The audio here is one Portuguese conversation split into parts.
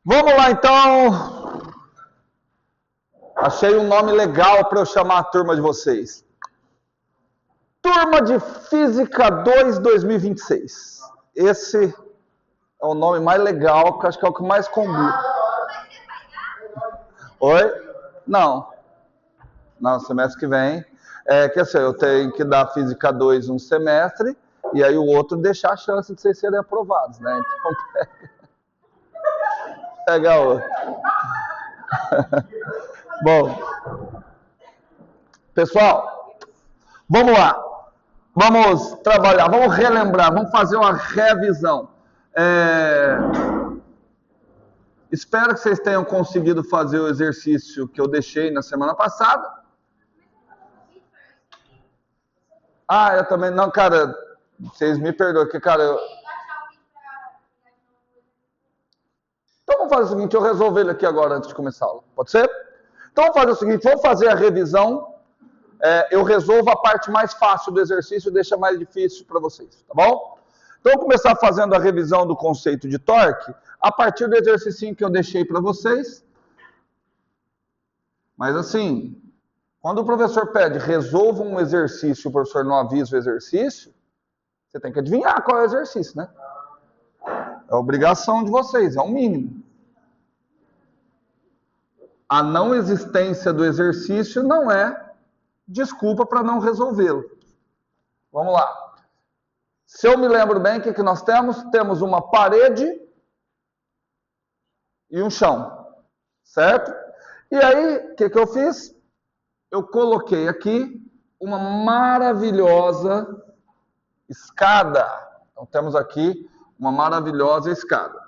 Vamos lá, então. Achei um nome legal para eu chamar a turma de vocês. Turma de Física 2 2026. Esse é o nome mais legal, que acho que é o que mais combina. Oi? Não. Não, semestre que vem. Que assim, eu tenho que dar Física 2 um semestre, e aí o outro deixar a chance de vocês serem aprovados, né? Então pega outro. Bom, pessoal, vamos lá. Vamos trabalhar, vamos relembrar, vamos fazer uma revisão. Espero que vocês tenham conseguido fazer o exercício que eu deixei na semana passada. Eu também não, cara, vocês me perdoem, que cara, Então vamos fazer o seguinte, eu resolvo ele aqui agora antes de começar a aula, pode ser? Então vamos fazer o seguinte, vamos fazer a revisão, eu resolvo a parte mais fácil do exercício e deixa mais difícil para vocês, tá bom? Então vamos começar fazendo a revisão do conceito de torque, a partir do exercício que eu deixei para vocês. Mas assim, quando o professor pede resolva um exercício e o professor não avisa o exercício, você tem que adivinhar qual é o exercício, né? É obrigação de vocês, é o mínimo. A não existência do exercício não é desculpa para não resolvê-lo. Vamos lá. Se eu me lembro bem, o que nós temos? Temos uma parede e um chão, certo? E aí, o que eu fiz? Eu coloquei aqui uma maravilhosa escada. Então, temos aqui uma maravilhosa escada.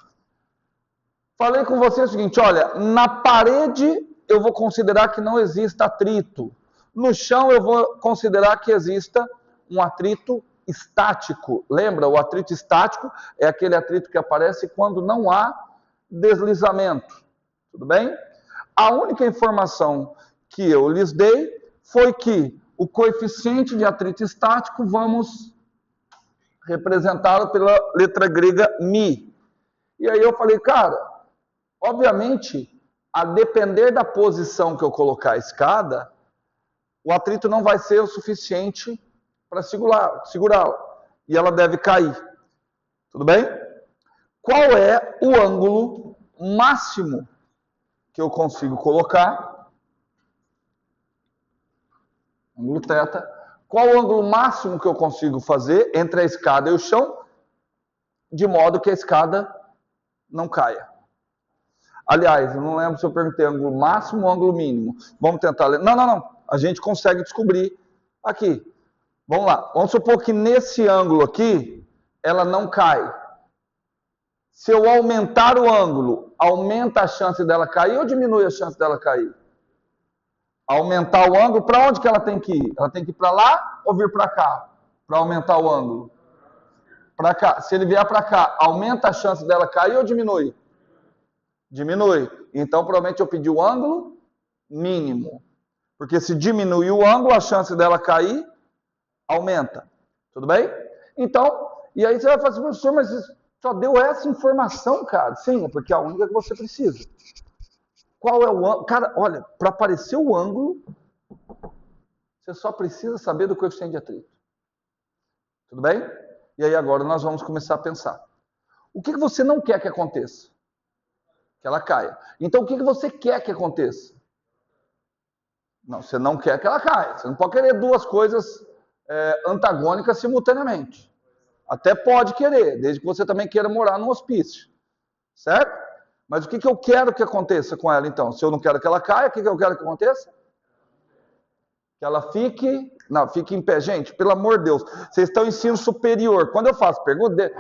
Falei com você o seguinte, olha, na parede eu vou considerar que não exista atrito. No chão eu vou considerar que exista um atrito estático. Lembra, o atrito estático é aquele atrito que aparece quando não há deslizamento. Tudo bem? A única informação que eu lhes dei foi que o coeficiente de atrito estático vamos representá-lo pela letra grega μ. E aí eu falei, cara, obviamente, a depender da posição que eu colocar a escada, o atrito não vai ser o suficiente para segurá-la. E ela deve cair. Tudo bem? Qual é o ângulo máximo que eu consigo colocar? Ângulo θ. Qual o ângulo máximo que eu consigo fazer entre a escada e o chão, de modo que a escada não caia? Aliás, eu não lembro se eu perguntei ângulo máximo ou ângulo mínimo. Vamos tentar ler. Não. A gente consegue descobrir aqui. Vamos lá. Vamos supor que nesse ângulo aqui, ela não cai. Se eu aumentar o ângulo, aumenta a chance dela cair ou diminui a chance dela cair? Aumentar o ângulo, para onde que ela tem que ir? Ela tem que ir para lá ou vir para cá? Para aumentar o ângulo? Para cá. Se ele vier para cá, aumenta a chance dela cair ou diminui? Diminui. Então, provavelmente eu pedi o ângulo mínimo. Porque se diminuir o ângulo, a chance dela cair aumenta. Tudo bem? Então, e aí você vai falar assim, professor, mas só deu essa informação, cara? Sim, é porque é a única que você precisa. Qual é o ângulo? Cara, olha, para aparecer o ângulo, você só precisa saber do coeficiente de atrito. Tudo bem? E aí agora nós vamos começar a pensar. O que você não quer que aconteça? Que ela caia. Então o que você quer que aconteça? Não, você não quer que ela caia. Você não pode querer duas coisas antagônicas simultaneamente. Até pode querer, desde que você também queira morar num hospício. Certo? Mas o que eu quero que aconteça com ela, então? Se eu não quero que ela caia, o que eu quero que aconteça? Que ela fique... Não, fique em pé. Gente, pelo amor de Deus, vocês estão em ensino superior. Quando eu faço pergunta...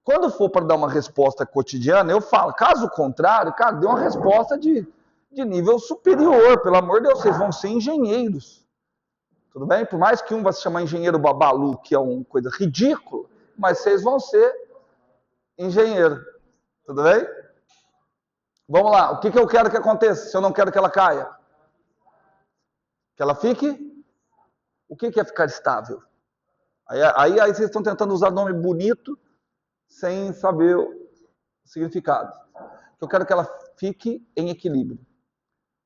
Quando for para dar uma resposta cotidiana, eu falo. Caso contrário, cara, dê uma resposta de nível superior. Pelo amor de Deus, vocês vão ser engenheiros. Tudo bem? Por mais que um vai se chamar engenheiro babalu, que é uma coisa ridícula, mas vocês vão ser engenheiro. Tudo bem? Vamos lá. O que eu quero que aconteça se eu não quero que ela caia? Que ela fique? O que é ficar estável? Aí vocês estão tentando usar nome bonito sem saber o significado. O que eu quero que ela fique em equilíbrio.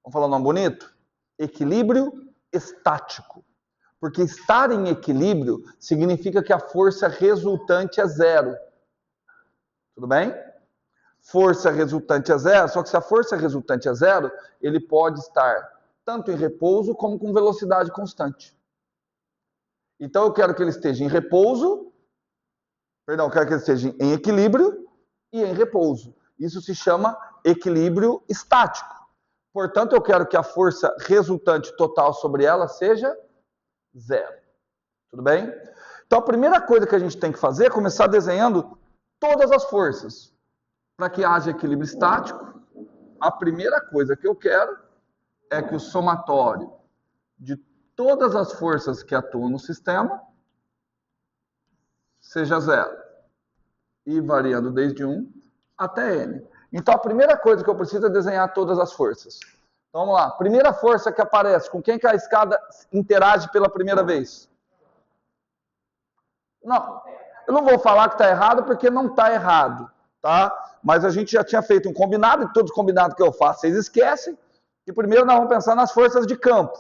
Vamos falar um nome bonito? Equilíbrio estático. Porque estar em equilíbrio significa que a força resultante é zero. Tudo bem? Força resultante é zero, só que se a força resultante é zero, ele pode estar tanto em repouso como com velocidade constante. Então eu quero que ele esteja em repouso, eu quero que ele esteja em equilíbrio e em repouso. Isso se chama equilíbrio estático. Portanto, eu quero que a força resultante total sobre ela seja zero. Tudo bem? Então a primeira coisa que a gente tem que fazer é começar desenhando todas as forças. Para que haja equilíbrio estático, a primeira coisa que eu quero é que o somatório de todas as forças que atuam no sistema seja zero. E variando desde 1 até n. Então a primeira coisa que eu preciso é desenhar todas as forças. Então vamos lá. Primeira força que aparece, com quem que a escada interage pela primeira vez? Não, eu não vou falar que está errado porque não está errado, tá? Mas a gente já tinha feito um combinado, e todos os combinados que eu faço, vocês esquecem. E primeiro nós vamos pensar nas forças de campo,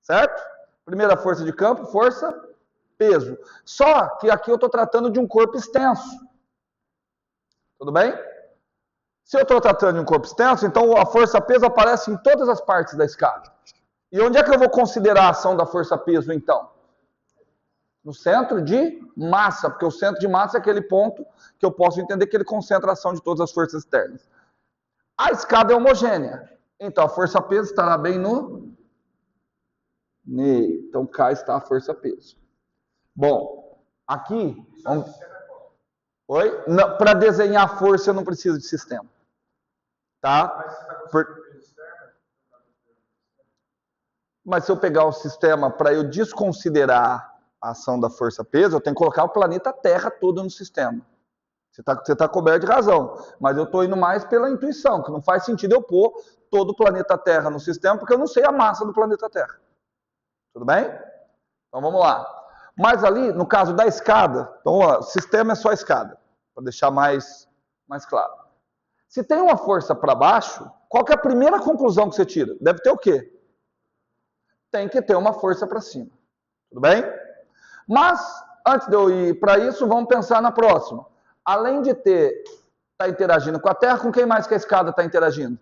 certo? Primeira força de campo, força, peso. Só que aqui eu estou tratando de um corpo extenso. Tudo bem? Se eu estou tratando de um corpo extenso, então a força-peso aparece em todas as partes da escada. E onde é que eu vou considerar a ação da força-peso, então? No centro de massa, porque o centro de massa é aquele ponto que eu posso entender que ele concentra a ação de todas as forças externas. A escada é homogênea, então a força-peso estará bem no meio. Então cá está a força-peso. Bom, aqui... Oi? Para desenhar a força eu não preciso de sistema. Tá? Mas se eu pegar o sistema para eu desconsiderar a ação da força-peso, eu tenho que colocar o planeta Terra todo no sistema. Você tá coberto de razão, mas eu estou indo mais pela intuição, que não faz sentido eu pôr todo o planeta Terra no sistema, porque eu não sei a massa do planeta Terra. Tudo bem? Então vamos lá. Mas ali, no caso da escada, então o sistema é só a escada, para deixar mais claro. Se tem uma força para baixo, qual que é a primeira conclusão que você tira? Deve ter o quê? Tem que ter uma força para cima. Tudo bem? Mas, antes de eu ir para isso, vamos pensar na próxima. Além de tá interagindo com a Terra, com quem mais que a escada está interagindo?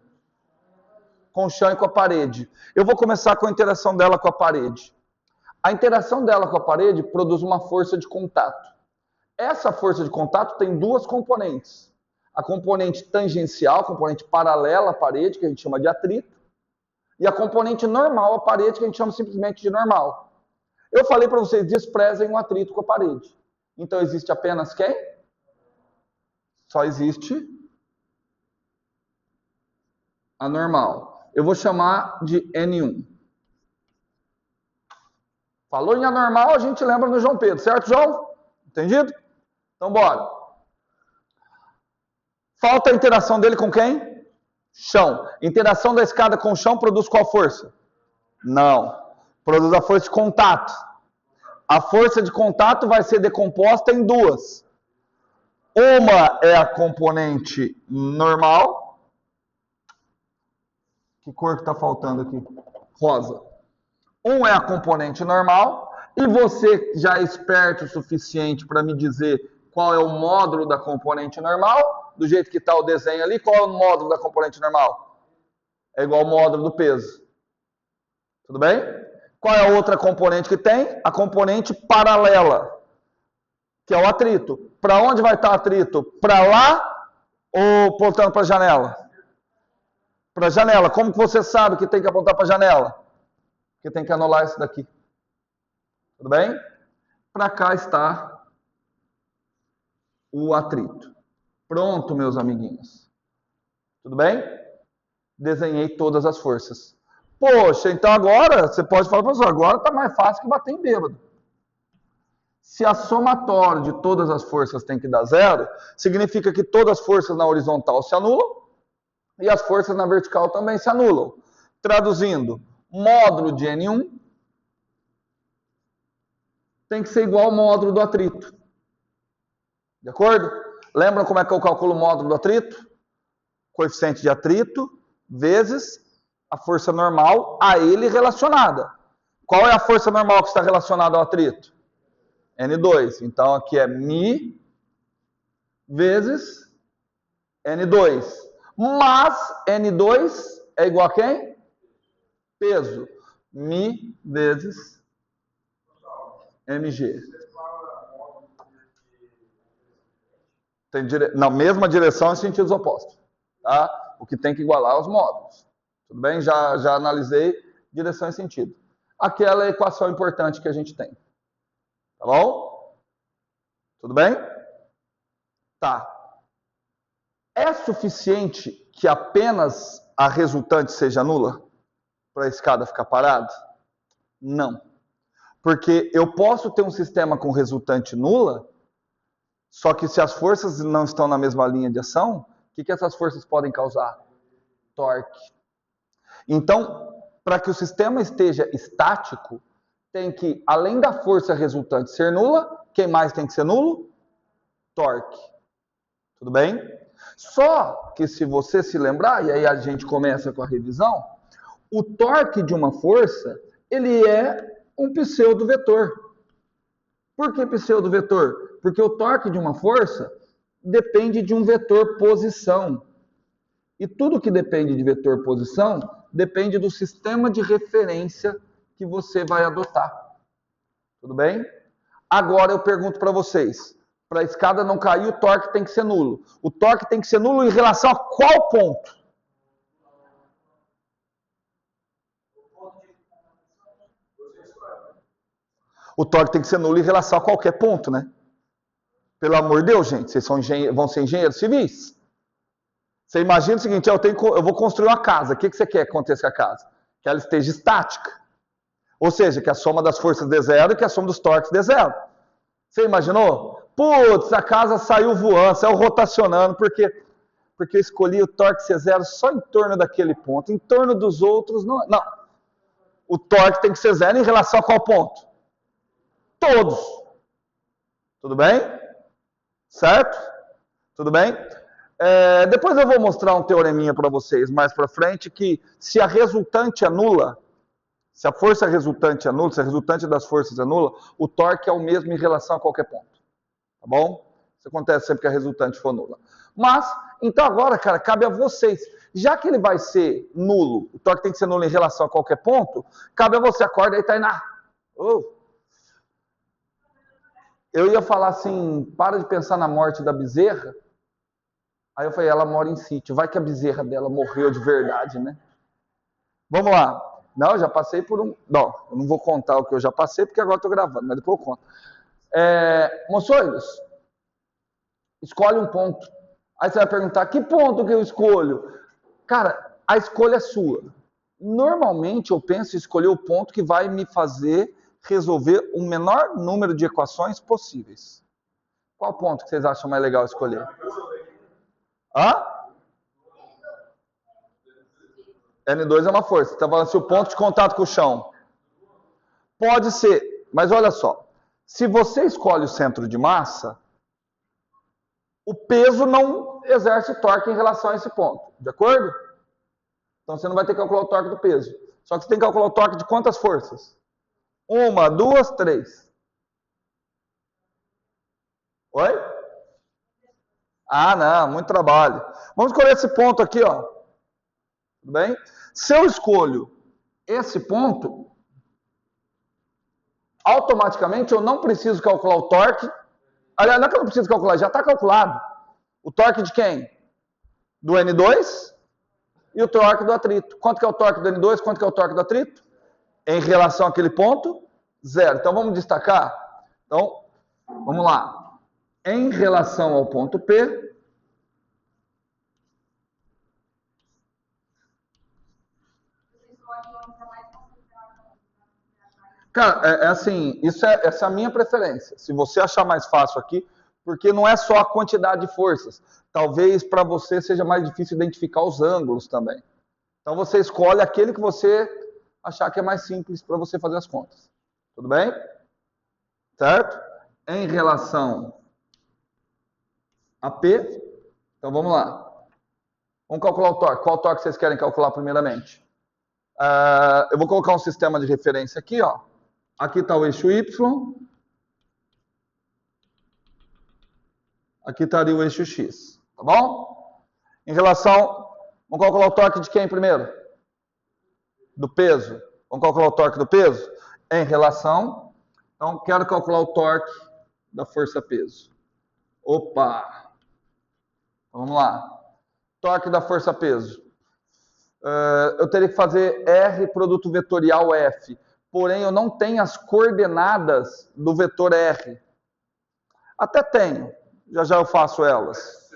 Com o chão e com a parede. Eu vou começar com a interação dela com a parede. A interação dela com a parede produz uma força de contato. Essa força de contato tem duas componentes. A componente tangencial, a componente paralela à parede, que a gente chama de atrito, e a componente normal à parede, que a gente chama simplesmente de normal. Eu falei para vocês, desprezem o atrito com a parede. Então existe apenas quem? Só existe a normal. Eu vou chamar de N1. Falou em anormal, a gente lembra no João Pedro, certo, João? Entendido? Então bora. Falta a interação dele com quem? Chão. Interação da escada com o chão produz qual força? Não. Produz a força de contato. A força de contato vai ser decomposta em duas. Uma é a componente normal. Que cor que está faltando aqui? Rosa. Um é a componente normal. E você já é esperto o suficiente para me dizer qual é o módulo da componente normal? Do jeito que está o desenho ali, qual é o módulo da componente normal? É igual ao módulo do peso. Tudo bem? Qual é a outra componente que tem? A componente paralela, que é o atrito. Para onde vai estar o atrito? Para lá ou apontando para a janela? Para a janela. Como que você sabe que tem que apontar para a janela? Porque tem que anular isso daqui. Tudo bem? Para cá está o atrito. Pronto, meus amiguinhos. Tudo bem? Desenhei todas as forças. Poxa, então agora, você pode falar, professor, agora está mais fácil que bater em bêbado. Se a somatória de todas as forças tem que dar zero, significa que todas as forças na horizontal se anulam e as forças na vertical também se anulam. Traduzindo, módulo de N1 tem que ser igual ao módulo do atrito. De acordo? Lembram como é que eu calculo o módulo do atrito? coeficiente de atrito vezes a força normal a ele relacionada. Qual é a força normal que está relacionada ao atrito? N2. Então, aqui é μ vezes N2. Mas N2 é igual a quem? Peso. μ vezes mg. Tem na mesma direção em sentidos opostos. Tá? O que tem que igualar os módulos. Tudo bem? Já analisei direção e sentido. Aquela é a equação importante que a gente tem. Tá bom? Tudo bem? Tá. É suficiente que apenas a resultante seja nula para a escada ficar parada? Não. Porque eu posso ter um sistema com resultante nula, só que se as forças não estão na mesma linha de ação, o que essas forças podem causar? Torque. Então, para que o sistema esteja estático, tem que, além da força resultante ser nula, quem mais tem que ser nulo? Torque. Tudo bem? Só que se você se lembrar, e aí a gente começa com a revisão, o torque de uma força, ele é um pseudo-vetor. Por que pseudo-vetor? Porque o torque de uma força depende de um vetor posição. E tudo que depende de vetor posição depende do sistema de referência que você vai adotar. Tudo bem? Agora eu pergunto para vocês, para a escada não cair, o torque tem que ser nulo. O torque tem que ser nulo em relação a qual ponto? O torque tem que ser nulo em relação a qualquer ponto, né? Pelo amor de Deus, gente, vocês vão ser engenheiros civis. Você imagina o seguinte, eu vou construir uma casa. O que você quer que aconteça com a casa? Que ela esteja estática. Ou seja, que a soma das forças dê zero e que a soma dos torques dê zero. Você imaginou? Putz, a casa saiu voando, saiu rotacionando, porque eu escolhi o torque ser zero só em torno daquele ponto. Em torno dos outros, não. O torque tem que ser zero em relação a qual ponto? Todos. Tudo bem? Certo? Tudo bem? Depois eu vou mostrar um teoreminha para vocês mais para frente, que se a resultante é nula, se a força resultante é nula, se a resultante das forças é nula, o torque é o mesmo em relação a qualquer ponto. Tá bom? Isso acontece sempre que a resultante for nula. Mas, então agora, cara, cabe a vocês. Já que ele vai ser nulo, o torque tem que ser nulo em relação a qualquer ponto, cabe a você. Acorda aí, Tainá. Eu ia falar assim, para de pensar na morte da bezerra. Aí eu falei, ela mora em sítio. Vai que a bezerra dela morreu de verdade, né? Vamos lá. Não, eu já passei por um... Não, eu não vou contar o que eu já passei, porque agora eu estou gravando, mas depois eu conto. Moçoilos, escolhe um ponto. Aí você vai perguntar, que ponto que eu escolho? Cara, a escolha é sua. Normalmente eu penso em escolher o ponto que vai me fazer resolver o menor número de equações possíveis. Qual ponto que vocês acham mais legal escolher? Hã? N2 é uma força. Você está falando se o ponto de contato com o chão. Pode ser, mas olha só. Se você escolhe o centro de massa, o peso não exerce torque em relação a esse ponto. De acordo? Então você não vai ter que calcular o torque do peso. Só que você tem que calcular o torque de quantas forças? 1, 2, 3. Oi? Ah, não, muito trabalho. Vamos escolher esse ponto aqui, ó. Tudo bem? Se eu escolho esse ponto, automaticamente eu não preciso calcular o torque. Aliás, não é que eu não preciso calcular, já está calculado. O torque de quem? Do N2 e o torque do atrito. Quanto que é o torque do N2? Quanto que é o torque do atrito? Em relação àquele ponto, zero. Então vamos destacar. Então, vamos lá. Em relação ao ponto P, cara, assim, essa é a minha preferência. Se você achar mais fácil aqui, porque não é só a quantidade de forças. Talvez para você seja mais difícil identificar os ângulos também. Então você escolhe aquele que você achar que é mais simples para você fazer as contas. Tudo bem? Certo? Em relação a P, então vamos lá. Vamos calcular o torque. Qual torque vocês querem calcular primeiramente? Eu vou colocar um sistema de referência aqui, ó. Aqui está o eixo Y. Aqui estaria o eixo X, tá bom? Em relação... Vamos calcular o torque de quem primeiro? Do peso. Vamos calcular o torque do peso? Em relação... Então, quero calcular o torque da força-peso. Opa! Vamos lá. Torque da força-peso. Eu teria que fazer R produto vetorial F. Porém, eu não tenho as coordenadas do vetor R. Até tenho. Já já eu faço elas.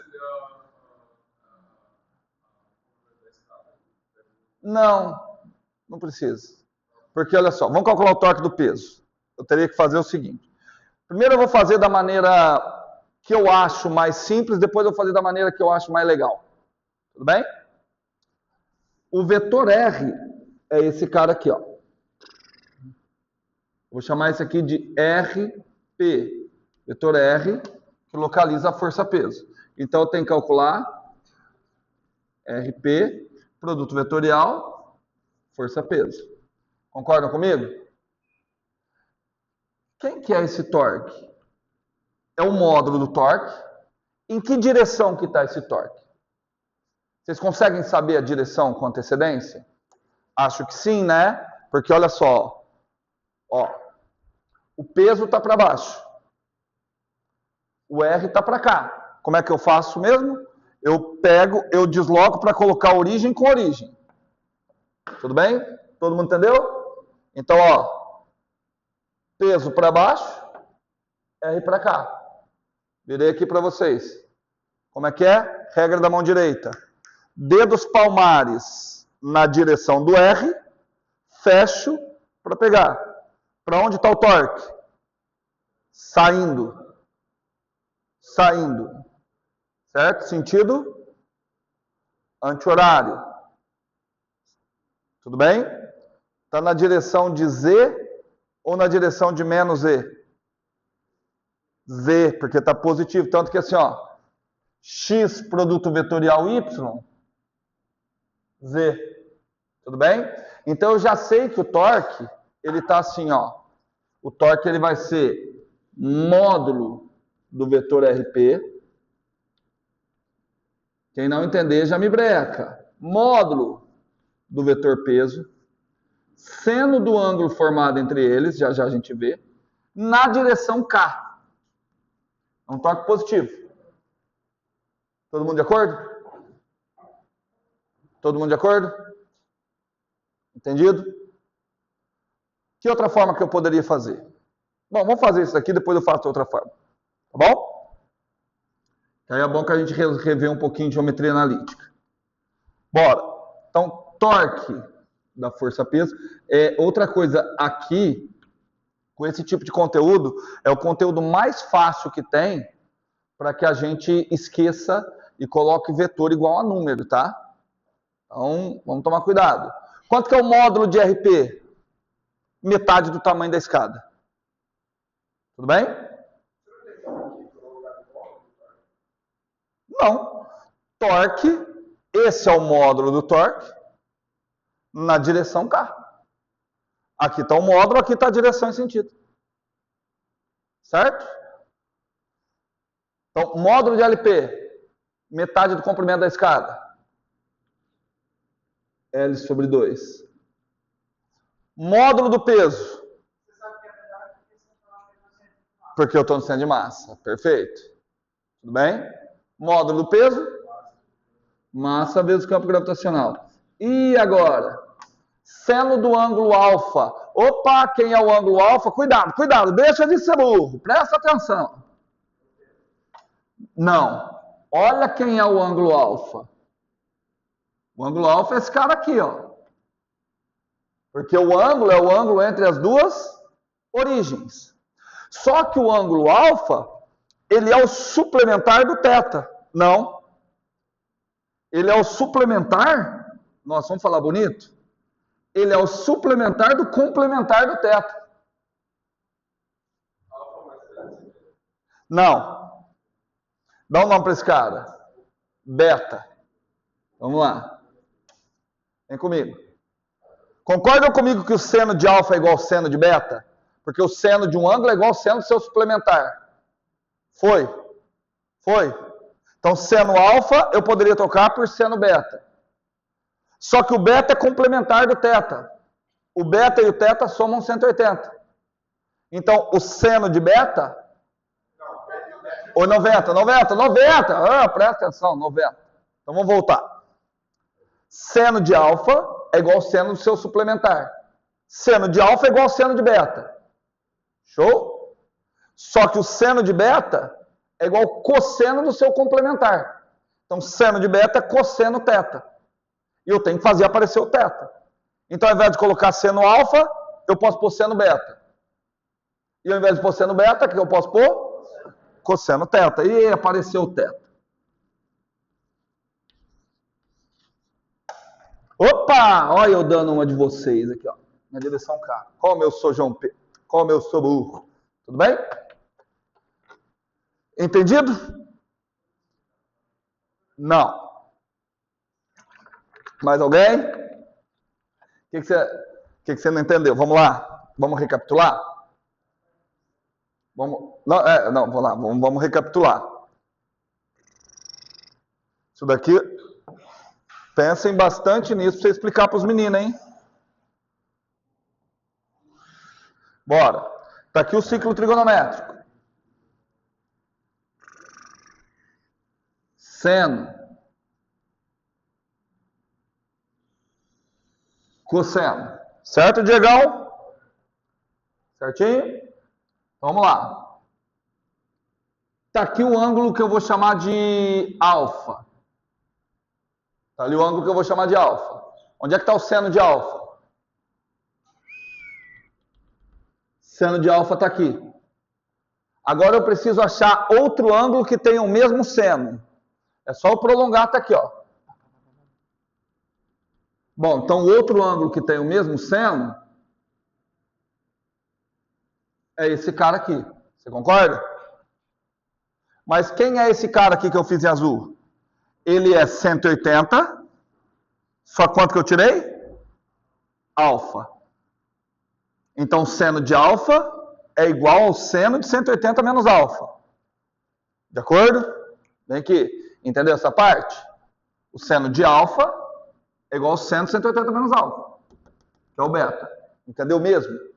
Não, não precisa. Porque, olha só, vamos calcular o torque do peso. Eu teria que fazer o seguinte. Primeiro eu vou fazer da maneira que eu acho mais simples, depois eu vou fazer da maneira que eu acho mais legal. Tudo bem? O vetor R é esse cara aqui, ó. Vou chamar esse aqui de RP. Vetor R, que localiza a força-peso. Então, eu tenho que calcular RP, produto vetorial, força-peso. Concordam comigo? Quem que é esse torque? É o módulo do torque. Em que direção que está esse torque? Vocês conseguem saber a direção com antecedência? Acho que sim, né? Porque olha só, ó, o peso está para baixo. O R está para cá. Como é que eu faço mesmo? Eu pego, eu desloco para colocar origem com origem. Tudo bem? Todo mundo entendeu? Então, ó, peso para baixo, R para cá. Virei aqui para vocês. Como é que é? Regra da mão direita. Dedos palmares na direção do R, fecho para pegar. Para onde está o torque? Saindo. Saindo. Certo? Sentido anti-horário. Tudo bem? Está na direção de Z ou na direção de menos Z? Z, porque está positivo. Tanto que assim, ó, X produto vetorial Y, Z. Tudo bem? Então eu já sei que o torque, ele está assim, ó. O torque ele vai ser módulo do vetor RP. Quem não entender já me breca. Módulo do vetor peso, seno do ângulo formado entre eles, já já a gente vê, na direção K. É um torque positivo. Todo mundo de acordo? Todo mundo de acordo? Entendido? Que outra forma que eu poderia fazer? Bom, vamos fazer isso aqui, depois eu faço de outra forma. Tá bom? Aí é bom que a gente rever um pouquinho de geometria analítica. Bora. Então, torque da força-peso. Outra coisa aqui, com esse tipo de conteúdo, é o conteúdo mais fácil que tem para que a gente esqueça e coloque vetor igual a número, tá? Então, vamos tomar cuidado. Quanto que é o módulo de RP? Metade do tamanho da escada. Tudo bem? Não. Torque, esse é o módulo do torque, na direção K. Aqui está o módulo, aqui está a direção em sentido. Certo? Então, módulo de LP, metade do comprimento da escada. L sobre 2. Módulo do peso. Porque eu estou no centro de massa. Perfeito. Tudo bem? Módulo do peso. Massa vezes campo gravitacional. E agora? Seno do ângulo alfa. Opa, quem é o ângulo alfa? Cuidado, cuidado, deixa de ser burro. Presta atenção. Não. Olha quem é o ângulo alfa. O ângulo alfa é esse cara aqui, ó. Porque o ângulo é o ângulo entre as duas origens. Só que o ângulo alfa, ele é o suplementar do θ. Não. Ele é o suplementar, nós vamos falar bonito? Ele é o suplementar do complementar do θ. Não. Dá um nome para esse cara. Beta. Vamos lá. Vem comigo. Concordam comigo que o seno de alfa é igual ao seno de beta? Porque o seno de um ângulo é igual ao seno do seu suplementar. Foi? Foi. Então, seno alfa eu poderia trocar por seno beta. Só que o beta é complementar do teta. O beta e o teta somam 180. Então, o seno de beta... Ou 90. Presta atenção, 90. Então, vamos voltar. Seno de alfa é igual ao seno do seu suplementar. Seno de alfa é igual ao seno de beta. Show? Só que o seno de beta é igual ao cosseno do seu complementar. Então, seno de beta é cosseno teta. E eu tenho que fazer aparecer o teta. Então, ao invés de colocar seno alfa, eu posso pôr seno beta. E ao invés de pôr seno beta, o que eu posso pôr? Cosseno teta. E apareceu o teta. Opa! Olha eu dando uma de vocês aqui, ó. Na direção K. Como eu sou João Pedro. Como eu sou burro. Tudo bem? Entendido? Não. Mais alguém? O que você não entendeu? Vamos lá. Vamos recapitular? Vamos lá. Vamos recapitular. Isso daqui... Pensem bastante nisso para você explicar para os meninos, hein? Bora. Está aqui o ciclo trigonométrico. Seno. Cosseno. Certo, Diegão? Certinho? Vamos lá. Está aqui o ângulo que eu vou chamar de alfa. Está ali o ângulo que eu vou chamar de alfa. Onde é que está o seno de alfa? Seno de alfa está aqui. Agora eu preciso achar outro ângulo que tenha o mesmo seno. É só eu prolongar até aqui, ó. Bom, então o outro ângulo que tem o mesmo seno é esse cara aqui. Você concorda? Mas quem é esse cara aqui que eu fiz em azul? Ele é 180. Só quanto que eu tirei? Alfa. Então, o seno de alfa é igual ao seno de 180 menos alfa. De acordo? Vem aqui. Entendeu essa parte? O seno de alfa é igual ao seno de 180 menos alfa. Que é o beta. Entendeu mesmo?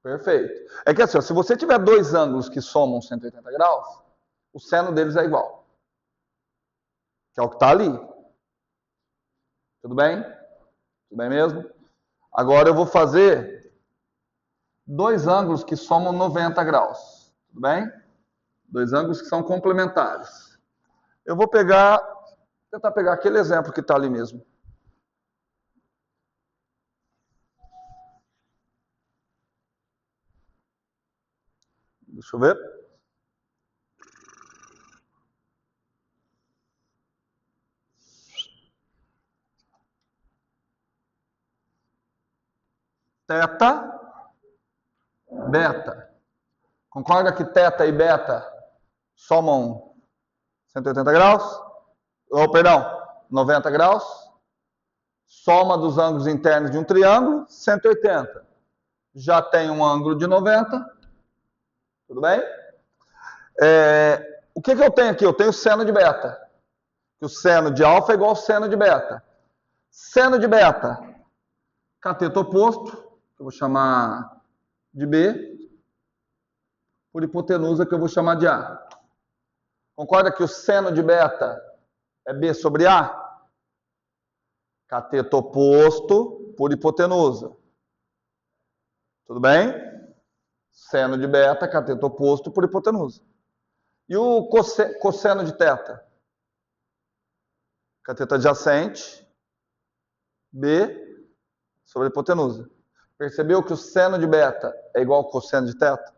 Perfeito. É que assim, ó, se você tiver dois ângulos que somam 180 graus, o seno deles é igual. Que é o que está ali. Tudo bem? Tudo bem mesmo? Agora eu vou fazer dois ângulos que somam 90 graus. Tudo bem? Dois ângulos que são complementares. Eu vou tentar pegar aquele exemplo que está ali mesmo. Deixa eu ver. Teta, beta. Concorda que teta e beta somam 180 graus? Ou, perdão, 90 graus. Soma dos ângulos internos de um triângulo, 180. Já tem um ângulo de 90. Tudo bem? O que eu tenho aqui? Eu tenho seno de beta. O seno de alfa é igual ao seno de beta. Seno de beta, cateto oposto, que eu vou chamar de B, por hipotenusa, que eu vou chamar de A. Concorda que o seno de beta é B sobre A? Cateto oposto por hipotenusa. Tudo bem? Seno de beta, cateto oposto por hipotenusa. E o cosseno de teta? Cateto adjacente, B sobre hipotenusa. Percebeu que o seno de beta é igual ao cosseno de teta?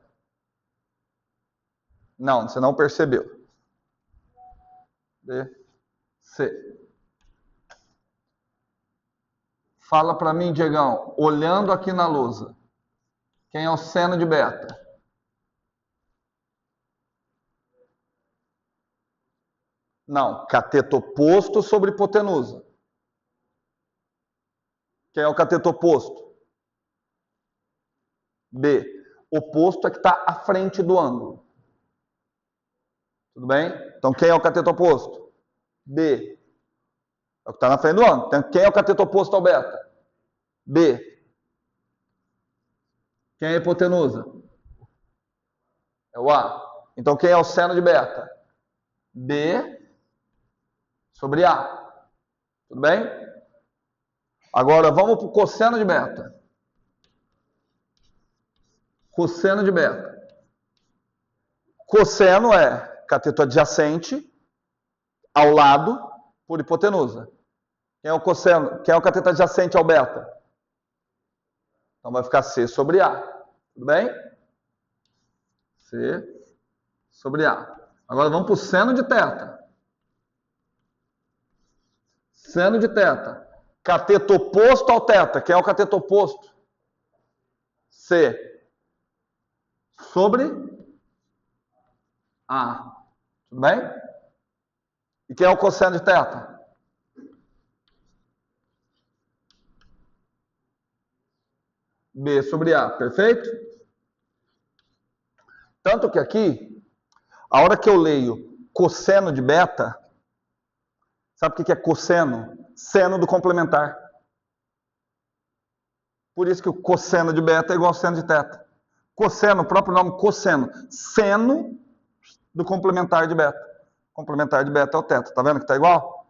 Não, você não percebeu. B, C. Fala para mim, Diegão, olhando aqui na lousa, quem é o seno de beta? Não, cateto oposto sobre hipotenusa. Quem é o cateto oposto? B. Oposto é que está à frente do ângulo. Tudo bem? Então, quem é o cateto oposto? B. É o que está na frente do ângulo. Então, quem é o cateto oposto ao beta? B. Quem é a hipotenusa? É o A. Então, quem é o seno de beta? B sobre A. Tudo bem? Agora, vamos para o cosseno de beta. Cosseno de beta. Cosseno é cateto adjacente ao lado por hipotenusa. Quem é o cosseno? Quem é o cateto adjacente ao beta? Então vai ficar C sobre A. Tudo bem? C sobre A. Agora vamos para o seno de teta. Seno de teta. Cateto oposto ao teta. Quem é o cateto oposto? C sobre A. Tudo bem? E quem é o cosseno de teta? B sobre A. Perfeito? Tanto que aqui, a hora que eu leio cosseno de beta, sabe o que é cosseno? Seno do complementar. Por isso que o cosseno de beta é igual ao seno de teta. Cosseno, o próprio nome cosseno. Seno do complementar de beta. Complementar de beta é o teta. Tá vendo que tá igual?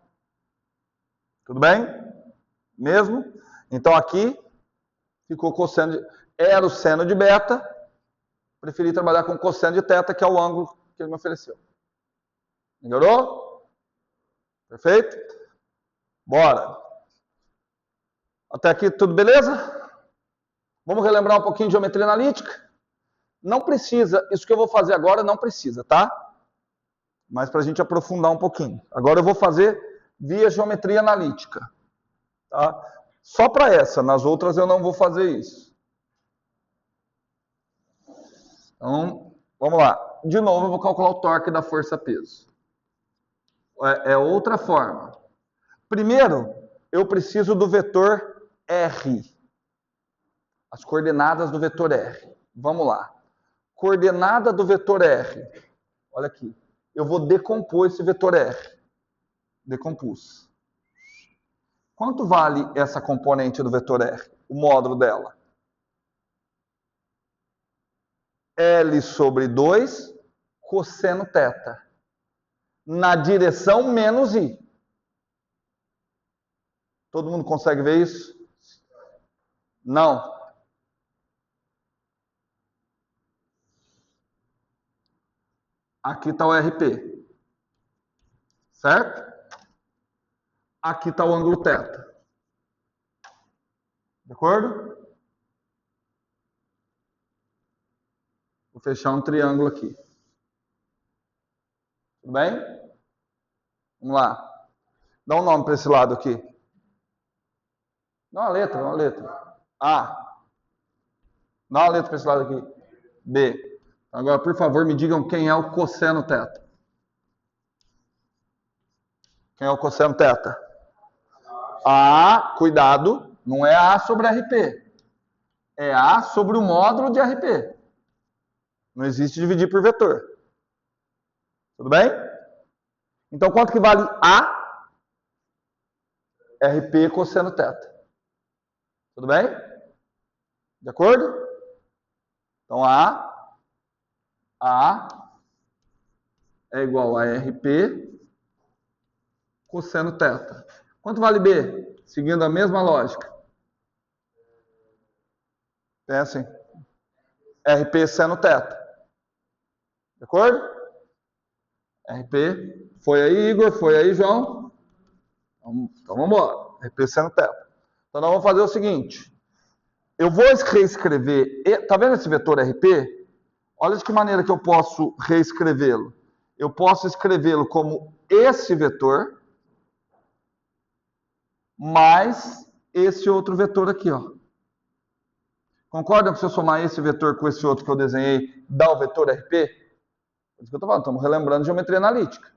Tudo bem? Mesmo? Então aqui ficou cosseno de... Era o seno de beta. Preferi trabalhar com cosseno de teta, que é o ângulo que ele me ofereceu. Melhorou? Perfeito? Bora. Até aqui tudo beleza? Vamos relembrar um pouquinho de geometria analítica? Não precisa, isso que eu vou fazer agora não precisa, tá? Mas para a gente aprofundar um pouquinho. Agora eu vou fazer via geometria analítica. Tá? Só para essa, nas outras eu não vou fazer isso. Então, vamos lá. De novo eu vou calcular o torque da força-peso. É outra forma. Primeiro, eu preciso do vetor R. As coordenadas do vetor R. Vamos lá. Coordenada do vetor R. Olha aqui. Eu vou decompor esse vetor R. Decompus. Quanto vale essa componente do vetor R? O módulo dela? L sobre 2 cosseno θ. Na direção menos I. Todo mundo consegue ver isso? Não. Aqui está o RP. Certo? Aqui está o ângulo θ. De acordo? Vou fechar um triângulo aqui. Tudo bem? Vamos lá. Dá um nome para esse lado aqui. Dá uma letra. A. Dá uma letra para esse lado aqui. B. Agora, por favor, me digam quem é o cosseno θ. Quem é o cosseno θ? A, cuidado, não é A sobre RP. É A sobre o módulo de RP. Não existe dividir por vetor. Tudo bem? Então, quanto que vale A? RP cosseno θ. Tudo bem? De acordo? Então, A é igual a RP cosseno θ. Quanto vale B? Seguindo a mesma lógica. Pensem. RP seno θ. De acordo? RP. Foi aí, Igor? Foi aí, João? Então vamos embora. RP seno θ. Então nós vamos fazer o seguinte. Eu vou reescrever. Tá vendo esse vetor RP? Olha de que maneira que eu posso reescrevê-lo. Eu posso escrevê-lo como esse vetor mais esse outro vetor aqui, ó. Concorda que se eu somar esse vetor com esse outro que eu desenhei, dá o vetor RP? É isso que eu estou falando, estamos relembrando geometria analítica.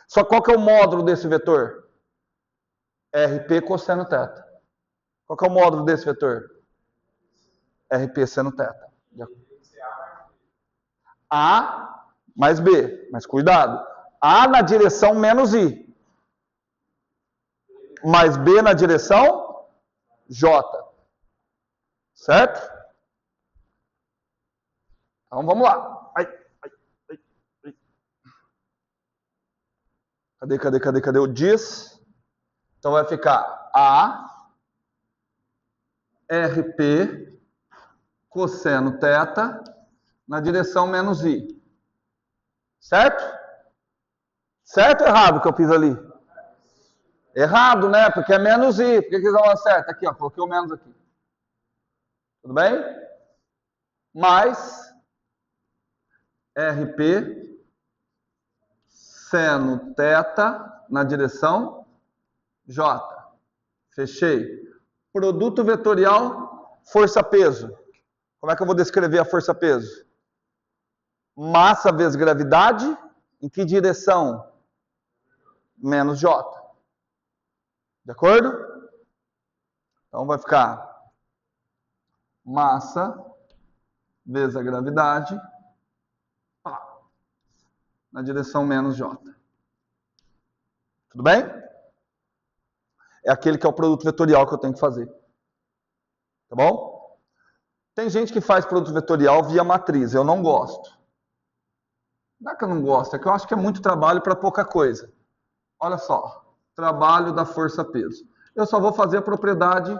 Só qual que é o módulo desse vetor? RP cosseno θ. Qual que é o módulo desse vetor? RP seno θ. A mais B. Mas cuidado. A na direção menos I. Mais B na direção J. Certo? Então vamos lá. Cadê o diz? Então vai ficar A RP cosseno θ na direção menos I. Certo? Certo ou errado o que eu fiz ali? Errado, né? Porque é menos I. Por que eles vão certo? Aqui, ó. Coloquei o menos aqui. Tudo bem? Mais RP seno θ na direção J. Fechei. Produto vetorial, força-peso. Como é que eu vou descrever a força-peso? Massa vezes gravidade, em que direção? Menos J. De acordo? Então vai ficar massa vezes a gravidade na direção menos J. Tudo bem? É aquele que é o produto vetorial que eu tenho que fazer. Tá bom? Tem gente que faz produto vetorial via matriz. Eu não gosto. Não é que eu não gosto, é que eu acho que é muito trabalho para pouca coisa. Olha só. Trabalho da força-peso. Eu só vou fazer a propriedade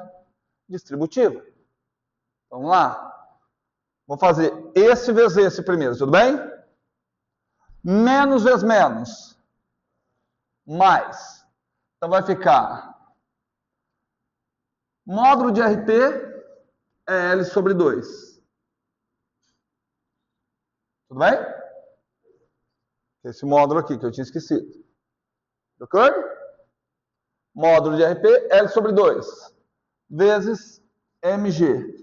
distributiva. Vamos lá. Vou fazer esse vezes esse primeiro, tudo bem? Menos vezes menos. Mais. Então vai ficar módulo de RP é L sobre 2. Tudo bem? Esse módulo aqui que eu tinha esquecido. De acordo? Módulo de RP, L sobre 2. Vezes mg.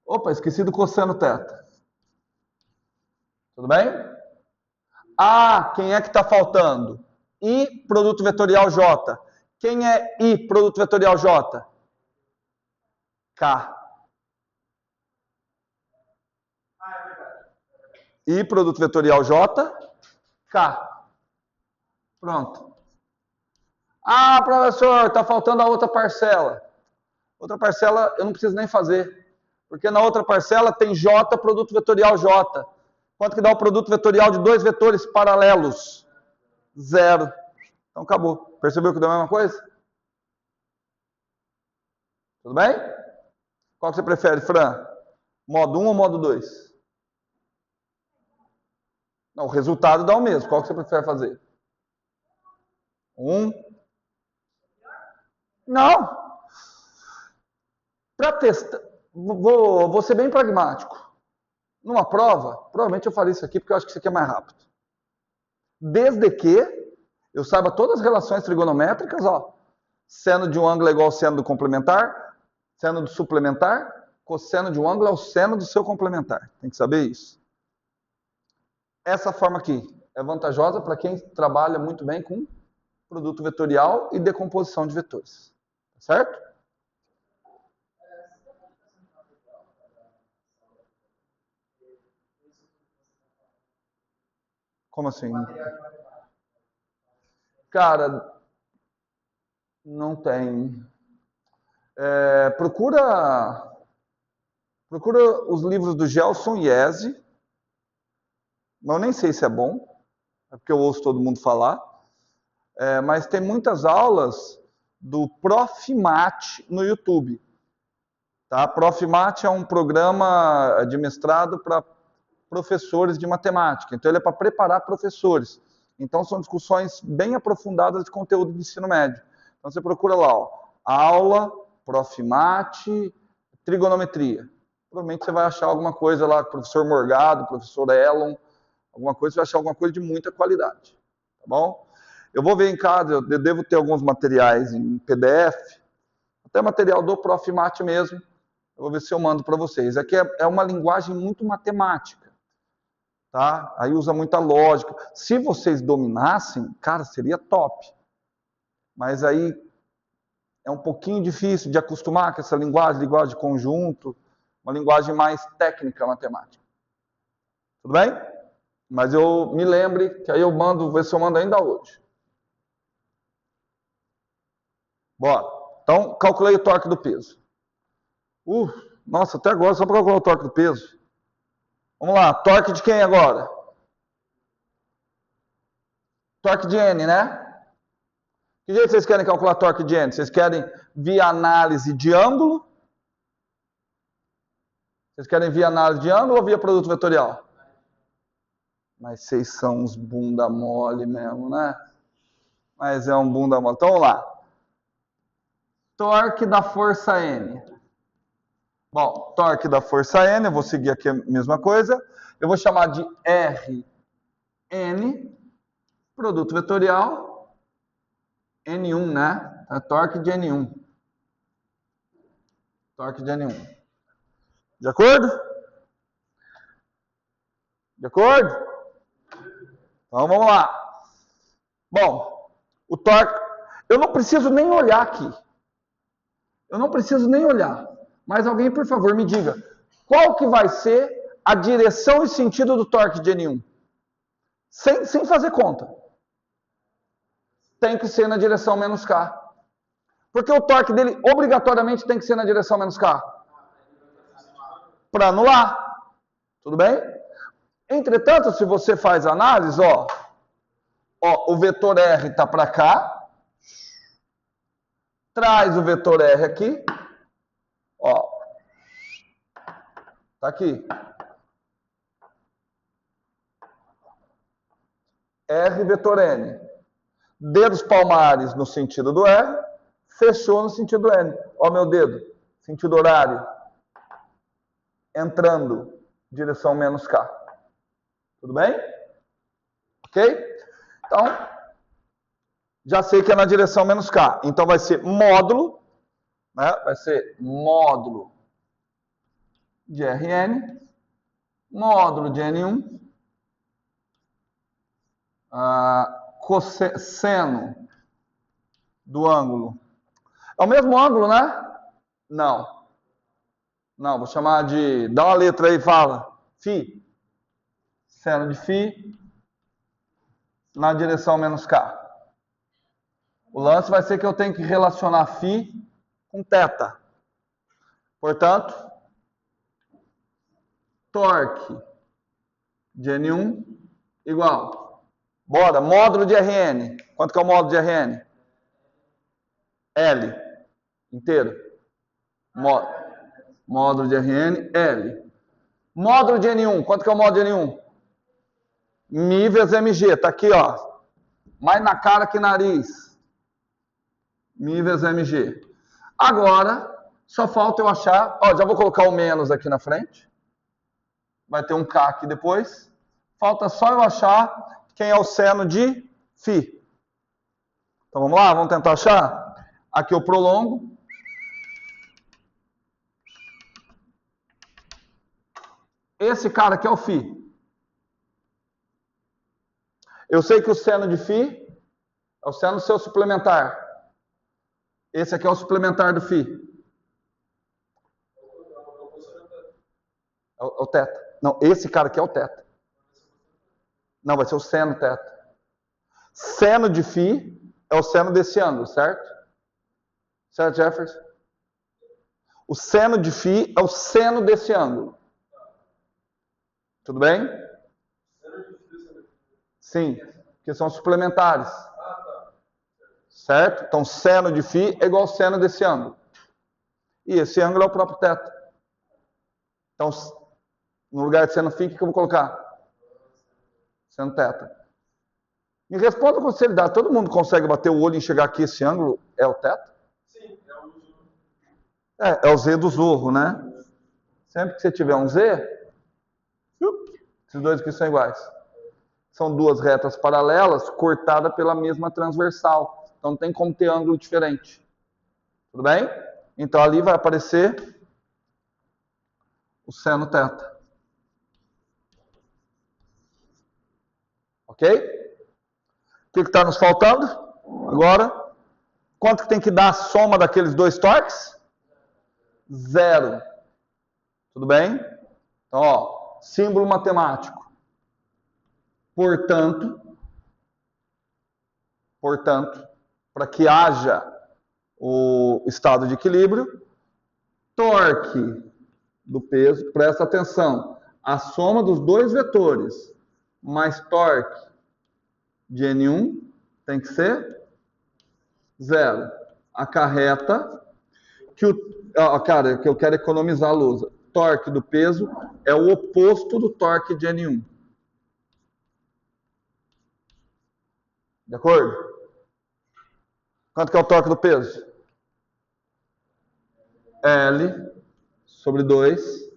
Opa, esqueci do cosseno θ. Tudo bem? Ah, quem é que está faltando? I, produto vetorial J. Quem é I, produto vetorial J? K. I, produto vetorial J, K. Pronto. Ah, professor, está faltando a outra parcela. Outra parcela eu não preciso nem fazer. Porque na outra parcela tem J, produto vetorial J. Quanto que dá o produto vetorial de dois vetores paralelos? 0. Então acabou. Percebeu que deu a mesma coisa? Tudo bem? Qual que você prefere, Fran? Modo 1 ou modo 2? Não, o resultado dá o mesmo. Qual que você prefere fazer? 1? Não. Para testar, vou ser bem pragmático. Numa prova, provavelmente eu faria isso aqui porque eu acho que isso aqui é mais rápido. Desde que eu saiba todas as relações trigonométricas, ó. Seno de um ângulo é igual ao seno do complementar, seno do suplementar, cosseno de um ângulo é o seno do seu complementar. Tem que saber isso. Essa forma aqui é vantajosa para quem trabalha muito bem com produto vetorial e decomposição de vetores. Certo? Como assim? Cara, não tem. Procura os livros do Gelson Iese. Eu nem sei se é bom, é porque eu ouço todo mundo falar. Mas tem muitas aulas do Profimat no YouTube. Tá? Profimat é um programa de mestrado para professores de matemática. Então, ele é para preparar professores. Então, são discussões bem aprofundadas de conteúdo de ensino médio. Então, você procura lá, ó, aula, Profimat, trigonometria. Provavelmente você vai achar alguma coisa lá, professor Morgado, professor Elon, alguma coisa, você vai achar alguma coisa de muita qualidade. Tá bom? Eu vou ver em casa, eu devo ter alguns materiais em PDF, até material do Profimat mesmo. Eu vou ver se eu mando para vocês. Aqui é uma linguagem muito matemática. Tá? Aí usa muita lógica. Se vocês dominassem, cara, seria top. Mas aí é um pouquinho difícil de acostumar com essa linguagem de conjunto, uma linguagem mais técnica matemática. Tudo bem? Mas eu me lembre, que aí eu mando, ver se eu mando ainda hoje. Bora. Então, calculei o torque do peso. Nossa, até agora só para calcular o torque do peso. Vamos lá, torque de quem agora? Torque de N, né? Que jeito vocês querem calcular torque de N? Vocês querem via análise de ângulo? Vocês querem via análise de ângulo ou via produto vetorial? Mas vocês são uns bunda mole mesmo, né? Mas é um bunda mole. Então vamos lá. Torque da força N. Bom, torque da força N, eu vou seguir aqui a mesma coisa. Eu vou chamar de Rn, produto vetorial, N1, né? É torque de N1. Torque de N1. De acordo? De acordo? Então vamos lá. Bom, o torque. Eu não preciso nem olhar aqui. Eu não preciso nem olhar. Mas alguém, por favor, me diga. Qual que vai ser a direção e sentido do torque de N1? Sem fazer conta. Tem que ser na direção menos K. Porque o torque dele obrigatoriamente tem que ser na direção menos K. Para anular. Tudo bem? Entretanto, se você faz a análise, o vetor R está para cá. Traz o vetor R aqui. Tá aqui. R vetor N. Dedos palmares no sentido do R. Fechou no sentido do N. Ó meu dedo. Sentido horário. Entrando. Direção menos K. Tudo bem? Ok? Então, já sei que é na direção menos K. Então vai ser módulo. Né? Vai ser módulo de Rn. Módulo de N1. Cosseno do ângulo. É o mesmo ângulo, né? Não. Não, vou chamar de... Dá uma letra aí e fala. Φ. Seno de Φ na direção menos K. O lance vai ser que eu tenho que relacionar Φ com θ. Portanto, torque de N1 igual. Bora, módulo de Rn. Quanto que é o módulo de Rn? L. Inteiro. Módulo de Rn, L. Módulo de N1. Quanto que é o módulo de N1? Mi vezes Mg. Tá aqui, ó. Mais na cara que nariz. Mi vezes Mg. Agora, só falta eu achar... Ó, já vou colocar o menos aqui na frente. Vai ter um K aqui depois. Falta só eu achar quem é o seno de Φ. Então vamos lá, vamos tentar achar? Aqui eu prolongo. Esse cara aqui é o Φ. Eu sei que o seno de Φ é o seno seu suplementar. Esse aqui é o suplementar do Φ. É o θ. Não, esse cara aqui é o θ. Não, vai ser o seno θ. Seno de Φ é o seno desse ângulo, certo? Certo, Jefferson? O seno de Φ é o seno desse ângulo. Tudo bem? Sim, porque são suplementares. Certo? Então, seno de Φ é igual ao seno desse ângulo. E esse ângulo é o próprio θ. Então, no lugar de seno Φ, o que eu vou colocar? Seno θ. Me responda com sinceridade, todo mundo consegue bater o olho e enxergar que esse ângulo é o θ? Sim, é o Z. É o Z do zorro, né? Sempre que você tiver um Z, esses dois aqui são iguais. São duas retas paralelas cortadas pela mesma transversal. Então não tem como ter ângulo diferente. Tudo bem? Então ali vai aparecer o seno θ. Ok? O que está nos faltando agora? Quanto que tem que dar a soma daqueles dois torques? 0. Tudo bem? Então, ó, símbolo matemático. Portanto, para que haja o estado de equilíbrio, torque do peso, presta atenção, a soma dos dois vetores mais torque de N1 tem que ser 0. Acarreta que cara, que eu quero economizar a luz. Torque do peso é o oposto do torque de N1. De acordo? Quanto que é o torque do peso? L sobre 2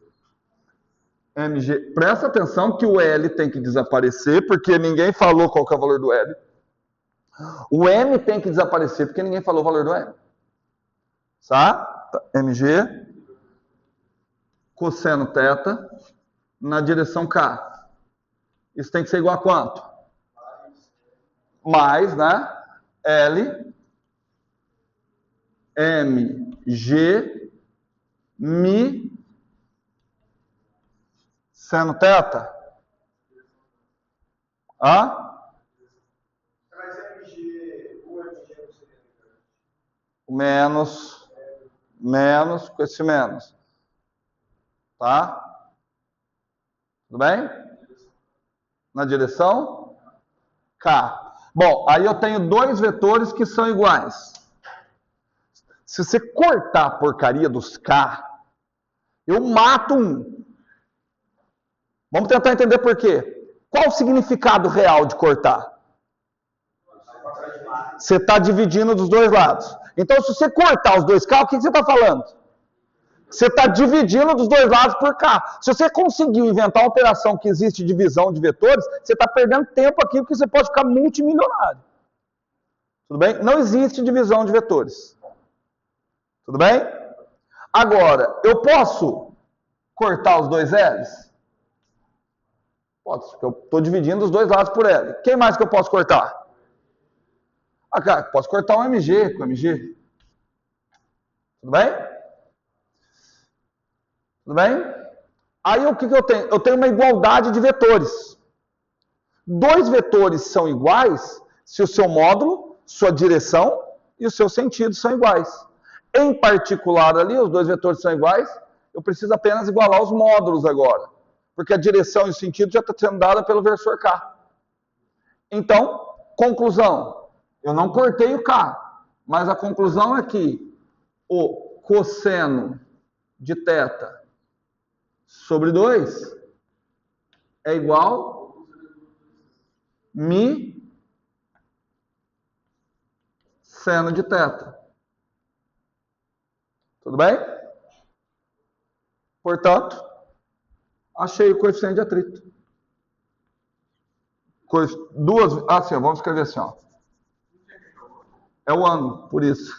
mg. Presta atenção que o L tem que desaparecer, porque ninguém falou qual que é o valor do L. O M tem que desaparecer, porque ninguém falou o valor do M. Tá? mg cosseno θ na direção K. Isso tem que ser igual a quanto? Mais, né? L mg mi seno θ. Menos com esse menos. Tá? Tudo bem? Na direção K. Bom, aí eu tenho dois vetores que são iguais. Se você cortar a porcaria dos K, eu mato um. Vamos tentar entender por quê. Qual o significado real de cortar? Você está dividindo dos dois lados. Então, se você cortar os dois K, o que você está falando? Você está dividindo dos dois lados por K. Se você conseguiu inventar uma operação que existe divisão de vetores, você está perdendo tempo aqui, porque você pode ficar multimilionário. Tudo bem? Não existe divisão de vetores. Tudo bem? Agora, eu posso cortar os dois L's? Posso, porque eu estou dividindo os dois lados por L. Quem mais que eu posso cortar? Cara, posso cortar um MG com MG. Tudo bem? Tudo bem? Aí o que eu tenho? Eu tenho uma igualdade de vetores. Dois vetores são iguais se o seu módulo, sua direção e o seu sentido são iguais. Em particular ali, os dois vetores são iguais, eu preciso apenas igualar os módulos agora. Porque a direção e o sentido já está sendo dada pelo versor K. Então, conclusão. Eu não cortei o K, mas a conclusão é que o cosseno de θ sobre 2 é igual mi seno de θ. Tudo bem? Portanto, achei o coeficiente de atrito. Assim, vamos escrever assim, ó. É o ângulo, por isso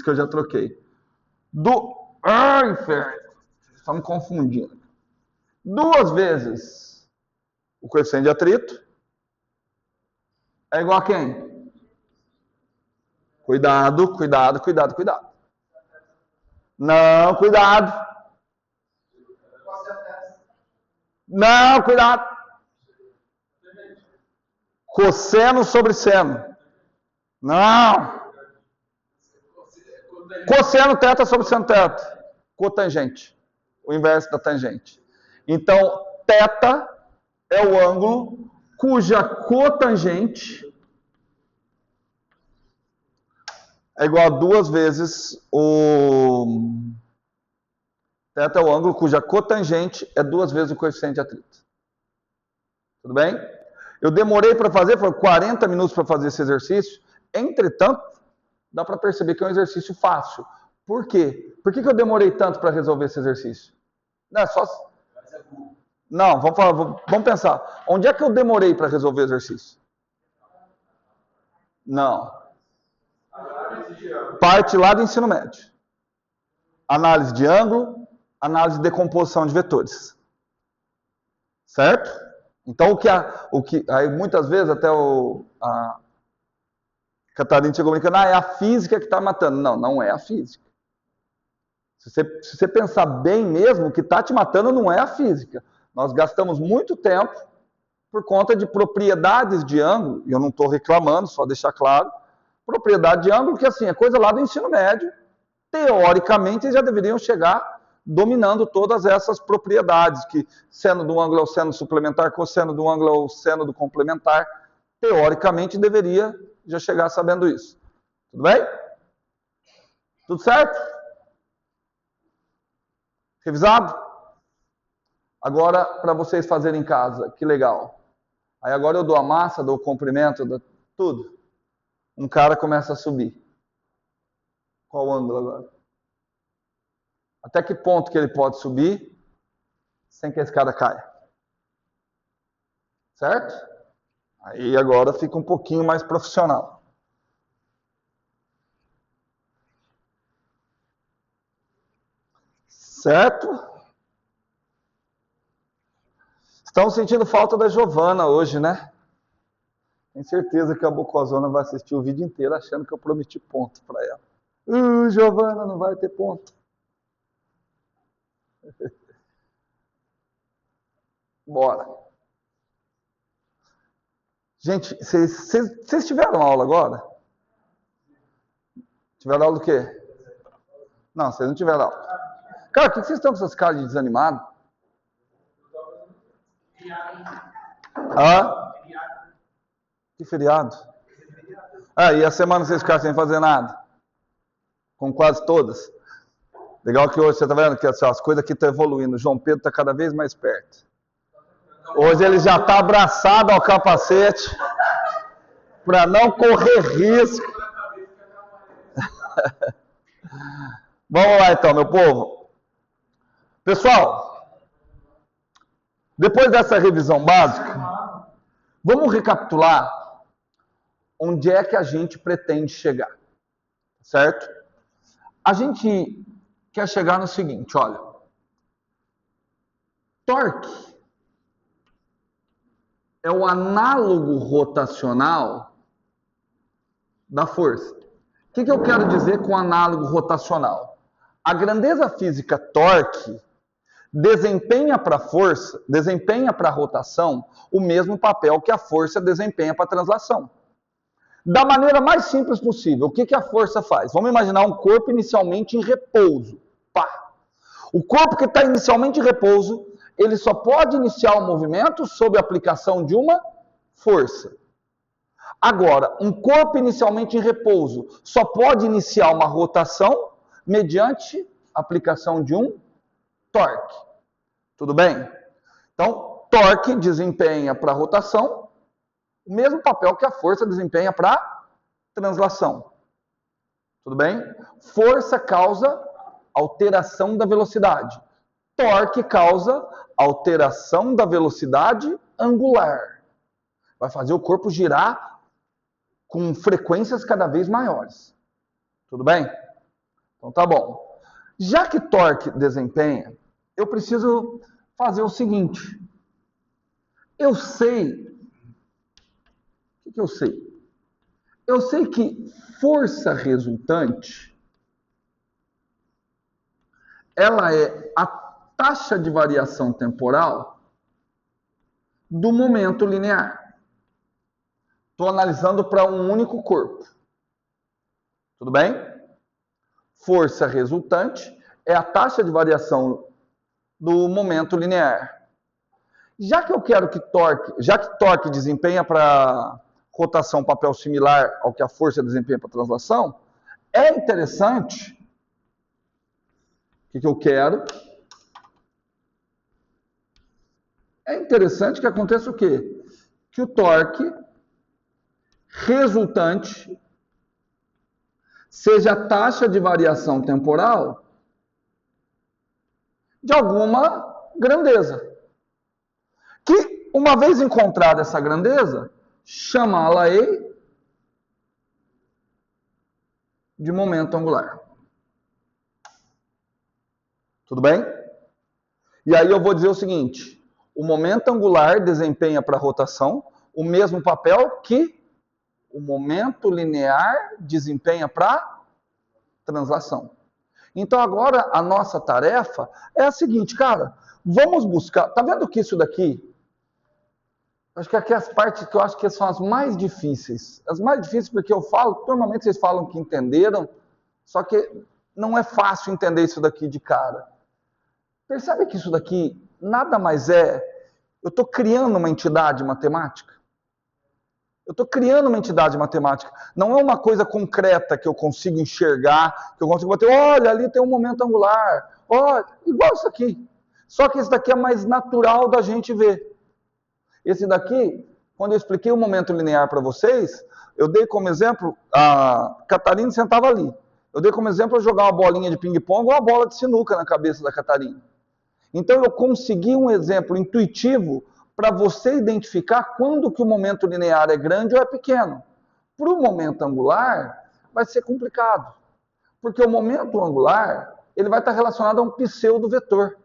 que eu já troquei. Inferno! Estamos confundindo. 2 vezes o coeficiente de atrito é igual a quem? Cuidado. Não, cuidado. Não, cuidado. Cosseno sobre seno. Não. Cosseno θ sobre seno θ. Cotangente. O inverso da tangente. Então, θ é o ângulo cuja cotangente é igual a 2 vezes o... θ é o ângulo cuja cotangente é 2 vezes o coeficiente de atrito. Tudo bem? Eu demorei para fazer, foi 40 minutos para fazer esse exercício. Entretanto, dá para perceber que é um exercício fácil. Por quê? Por que eu demorei tanto para resolver esse exercício? Não, Não, vamos pensar. Onde é que eu demorei para resolver o exercício? Não. Parte lá do ensino médio. Análise de ângulo, análise de decomposição de vetores. Certo? Então, aí muitas vezes até a Catarina chegou brincando, é a física que está matando. Não, não é a física. Se você pensar bem mesmo, o que está te matando não é a física. Nós gastamos muito tempo por conta de propriedades de ângulo, e eu não estou reclamando, só deixar claro, propriedade de ângulo, que assim, é coisa lá do ensino médio, teoricamente eles já deveriam chegar dominando todas essas propriedades, que seno do ângulo é o seno suplementar, cosseno do ângulo é o seno do complementar, teoricamente deveria já chegar sabendo isso. Tudo bem? Tudo certo? Revisado? Agora, para vocês fazerem em casa, que legal. Aí agora eu dou a massa, dou o comprimento, dou tudo. Um cara começa a subir. Qual o ângulo agora? Até que ponto que ele pode subir sem que a escada caia? Certo? Aí agora fica um pouquinho mais profissional. Certo? Estão sentindo falta da Giovana hoje, né? Tenho certeza que a Bocozona vai assistir o vídeo inteiro achando que eu prometi ponto para ela. Giovana, não vai ter ponto. Bora. Gente, vocês tiveram aula agora? Tiveram aula do quê? Não, vocês não tiveram aula. Cara, por que vocês estão com essas caras de desanimado? Hã? Que feriado? E a semana vocês ficaram sem fazer nada? Com quase todas? Legal que hoje, você tá vendo que as coisas aqui estão evoluindo. O João Pedro está cada vez mais perto. Hoje ele já está abraçado ao capacete para não correr risco. Vamos lá então, meu povo. Pessoal, depois dessa revisão básica, vamos recapitular onde é que a gente pretende chegar, certo? A gente quer chegar no seguinte, olha. Torque é o análogo rotacional da força. O que eu quero dizer com análogo rotacional? A grandeza física torque desempenha para a força, desempenha para a rotação o mesmo papel que a força desempenha para a translação. Da maneira mais simples possível, o que a força faz? Vamos imaginar um corpo inicialmente em repouso. Pá. O corpo que está inicialmente em repouso, ele só pode iniciar o movimento sob a aplicação de uma força. Agora, um corpo inicialmente em repouso só pode iniciar uma rotação mediante a aplicação de um torque. Tudo bem? Então, torque desempenha para a rotação o mesmo papel que a força desempenha para a translação. Tudo bem? Força causa alteração da velocidade. Torque causa alteração da velocidade angular. Vai fazer o corpo girar com frequências cada vez maiores. Tudo bem? Então tá bom. Já que torque desempenha, eu preciso fazer o seguinte. Eu sei... O que eu sei? Eu sei que força resultante, ela é a taxa de variação temporal do momento linear. Estou analisando para um único corpo. Tudo bem? Força resultante é a taxa de variação do momento linear. Já que eu quero que torque desempenha para rotação papel similar ao que a força desempenha para translação, é interessante. O que eu quero? É interessante que aconteça o quê? Que o torque resultante seja a taxa de variação temporal de alguma grandeza. Que, uma vez encontrada essa grandeza, chamá-la-ei de momento angular. Tudo bem? E aí eu vou dizer o seguinte, o momento angular desempenha para a rotação o mesmo papel que o momento linear desempenha para a translação. Então agora a nossa tarefa é a seguinte, cara, vamos buscar, tá vendo que isso daqui, acho que aqui as partes que eu acho que são as mais difíceis porque eu falo, normalmente vocês falam que entenderam, só que não é fácil entender isso daqui de cara. Percebe que isso daqui nada mais é, eu estou criando uma entidade matemática. Eu estou criando uma entidade matemática. Não é uma coisa concreta que eu consigo enxergar, que eu consigo bater, olha, ali tem um momento angular. Olha, igual isso aqui. Só que esse daqui é mais natural da gente ver. Esse daqui, quando eu expliquei o momento linear para vocês, eu dei como exemplo, a Catarina sentava ali. Eu dei como exemplo eu jogar uma bolinha de ping-pong ou uma bola de sinuca na cabeça da Catarina. Então eu consegui um exemplo intuitivo para você identificar quando que o momento linear é grande ou é pequeno. Para o momento angular, vai ser complicado. Porque o momento angular, ele vai estar relacionado a um pseudo-vetor.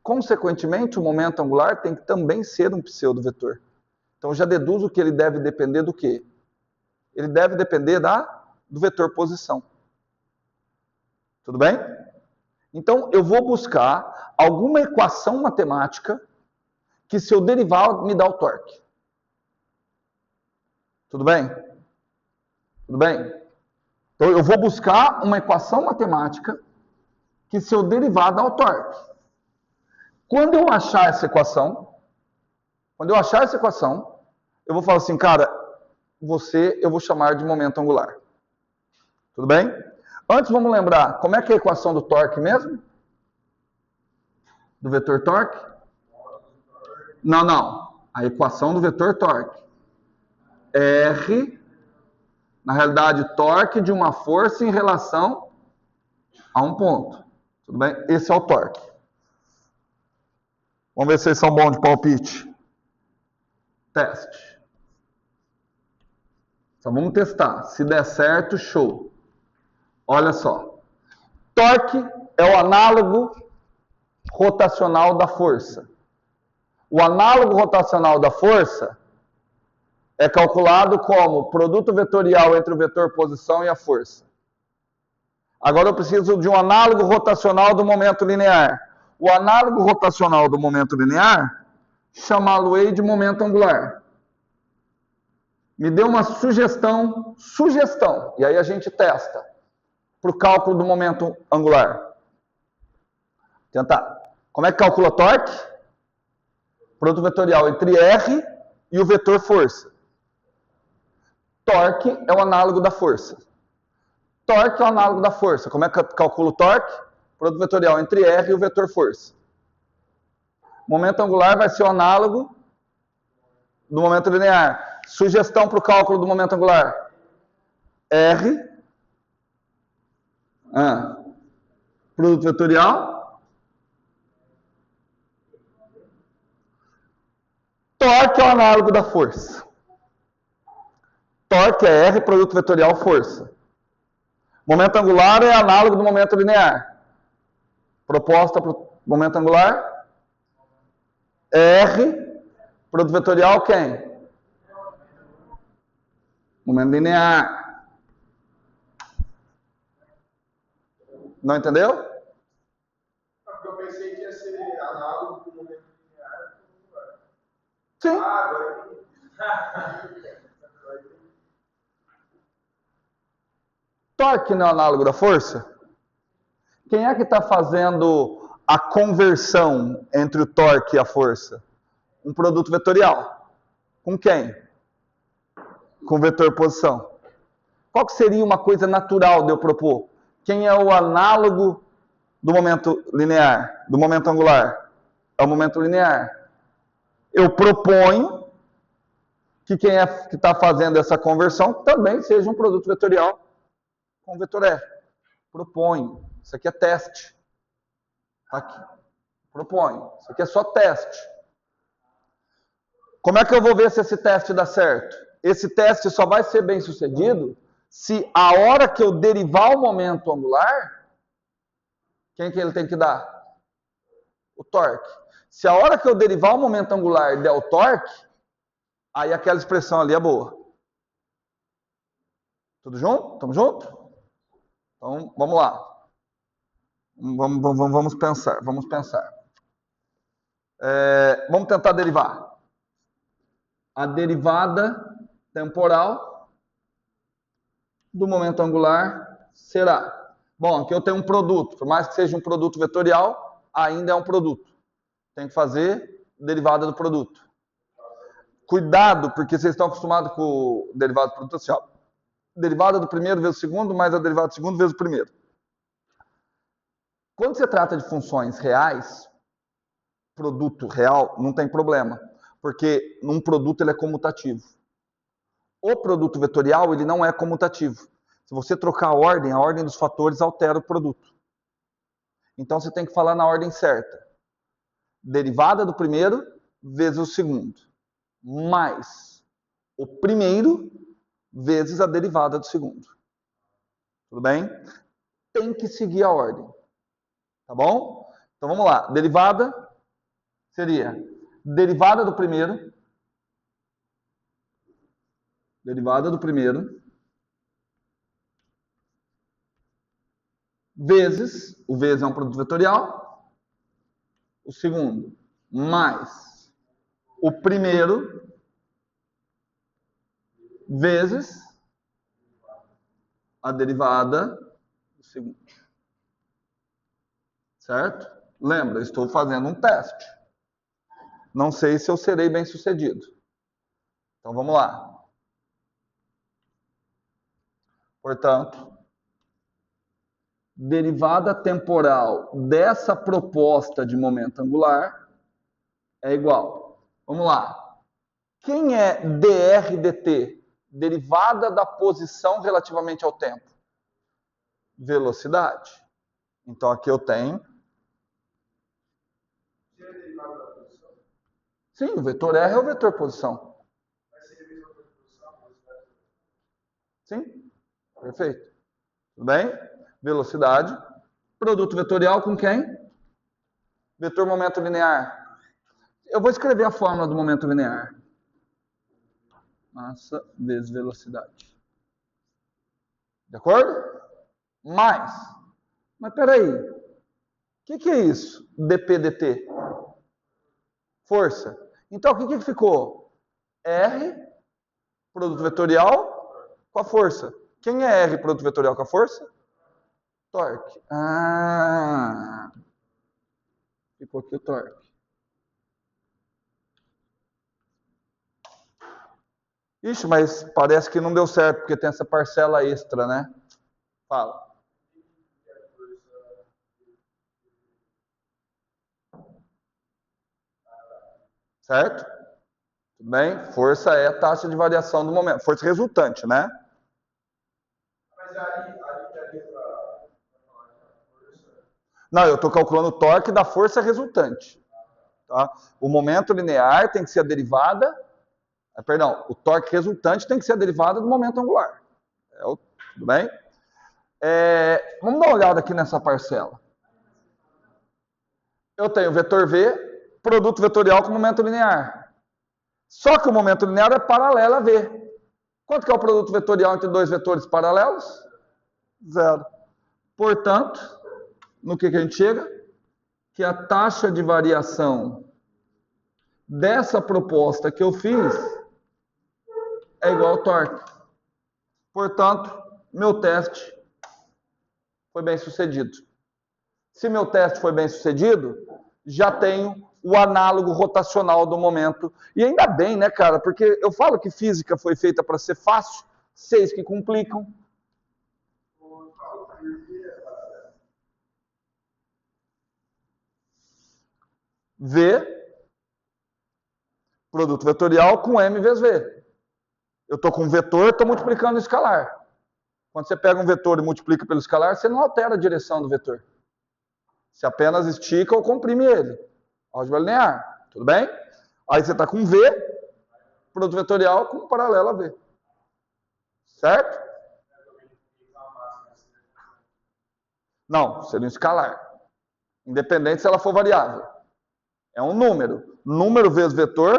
Consequentemente, o momento angular tem que também ser um pseudo-vetor. Então, eu já deduzo que ele deve depender do quê? Ele deve depender do vetor posição. Tudo bem? Então, eu vou buscar alguma equação matemática que, se eu derivar, me dá o torque. Tudo bem? Tudo bem? Então, eu vou buscar uma equação matemática que, se eu derivar, dá o torque. Quando eu achar essa equação, eu vou falar assim, cara, eu vou chamar de momento angular. Tudo bem? Antes, vamos lembrar, como é que é a equação do torque mesmo? Do vetor torque? Não. A equação do vetor torque. R, na realidade, torque de uma força em relação a um ponto. Tudo bem? Esse é o torque. Vamos ver se vocês são bons de palpite. Teste. Só vamos testar. Se der certo, show. Olha só. Torque é o análogo rotacional da força. O análogo rotacional da força é calculado como produto vetorial entre o vetor posição e a força. Agora eu preciso de um análogo rotacional do momento linear. O análogo rotacional do momento linear, chamá-lo-ei de momento angular. Me deu uma sugestão, e aí a gente testa, para o cálculo do momento angular. Tentar. Como é que calcula torque? Produto vetorial entre R e o vetor força. Torque é o análogo da força. Torque é o análogo da força. Como é que calcula o torque? Produto vetorial entre R e o vetor força. Momento angular vai ser o análogo do momento linear. Sugestão para o cálculo do momento angular. R. Produto vetorial. Torque é o análogo da força. Torque é R, produto vetorial, força. Momento angular é análogo do momento linear. Proposta para o momento angular. R, produto vetorial, quem? Momento linear. Não entendeu? Porque eu pensei que ia ser análogo do momento linear. Sim. Agora entendi. Torque não é análogo da força? Quem é que está fazendo a conversão entre o torque e a força? Um produto vetorial. Com quem? Com o vetor posição. Qual que seria uma coisa natural de eu propor? Quem é o análogo do momento linear, do momento angular? É o momento linear. Eu proponho que quem é que está fazendo essa conversão também seja um produto vetorial com vetor R. Proponho. Isso aqui é teste. Aqui. Proponho. Isso aqui é só teste. Como é que eu vou ver se esse teste dá certo? Esse teste só vai ser bem sucedido se a hora que eu derivar o momento angular, quem que ele tem que dar? O torque. Se a hora que eu derivar o momento angular der o torque, aí aquela expressão ali é boa. Tudo junto? Tamo junto? Então, vamos lá. Vamos pensar. Vamos tentar derivar. A derivada temporal do momento angular será... Bom, aqui eu tenho um produto. Por mais que seja um produto vetorial, ainda é um produto. Tem que fazer derivada do produto. Cuidado, porque vocês estão acostumados com o derivado do produto social. Derivada do primeiro vezes o segundo, mais a derivada do segundo vezes o primeiro. Quando se trata de funções reais, produto real, não tem problema. Porque num produto ele é comutativo. O produto vetorial, ele não é comutativo. Se você trocar a ordem dos fatores altera o produto. Então você tem que falar na ordem certa. Derivada do primeiro vezes o segundo. Mais o primeiro vezes a derivada do segundo. Tudo bem? Tem que seguir a ordem. Tá bom? Então vamos lá. Derivada seria derivada do primeiro. Derivada do primeiro. Vezes, o vezes é um produto vetorial. O segundo, mais o primeiro vezes a derivada do segundo. Certo? Lembra, estou fazendo um teste. Não sei se eu serei bem sucedido. Então vamos lá. Portanto, derivada temporal dessa proposta de momento angular é igual. Vamos lá. Quem é dr dt? Derivada da posição relativamente ao tempo. Velocidade. Então aqui eu tenho. Sim, o vetor R é o vetor posição. Sim, perfeito. Tudo bem? Velocidade. Produto vetorial com quem? Vetor momento linear. Eu vou escrever a fórmula do momento linear. Massa vezes velocidade. De acordo? Mais. Mas peraí. O que é isso? dp dt? Força. Então, o que ficou? R, produto vetorial, com a força. Quem é R, produto vetorial com a força? Torque. Ah. Ficou aqui o torque. Ixi, mas parece que não deu certo, porque tem essa parcela extra, né? Fala. Certo? Tudo bem? Força é a taxa de variação do momento. Força resultante, né? Mas ali para força. Não, eu estou calculando o torque da força resultante. Tá? O momento linear tem que ser a derivada. Perdão, o torque resultante tem que ser a derivada do momento angular. Tudo bem? Vamos dar uma olhada aqui nessa parcela. Eu tenho vetor V, produto vetorial com momento linear. Só que o momento linear é paralelo a V. Quanto que é o produto vetorial entre dois vetores paralelos? Zero. Portanto, no que a gente chega? Que a taxa de variação dessa proposta que eu fiz é igual ao torque. Portanto, meu teste foi bem sucedido. Se meu teste foi bem sucedido, já tenho o análogo rotacional do momento. E ainda bem, né, cara? Porque eu falo que física foi feita para ser fácil, vocês que complicam. V, produto vetorial com M vezes V. Eu estou com um vetor, estou multiplicando o escalar. Quando você pega um vetor e multiplica pelo escalar, você não altera a direção do vetor. Você apenas estica ou comprime ele. Álgebra linear, tudo bem? Aí você está com V, produto vetorial com paralelo a V. Certo? Não, seria um escalar. Independente se ela for variável. É um número. Número vezes vetor,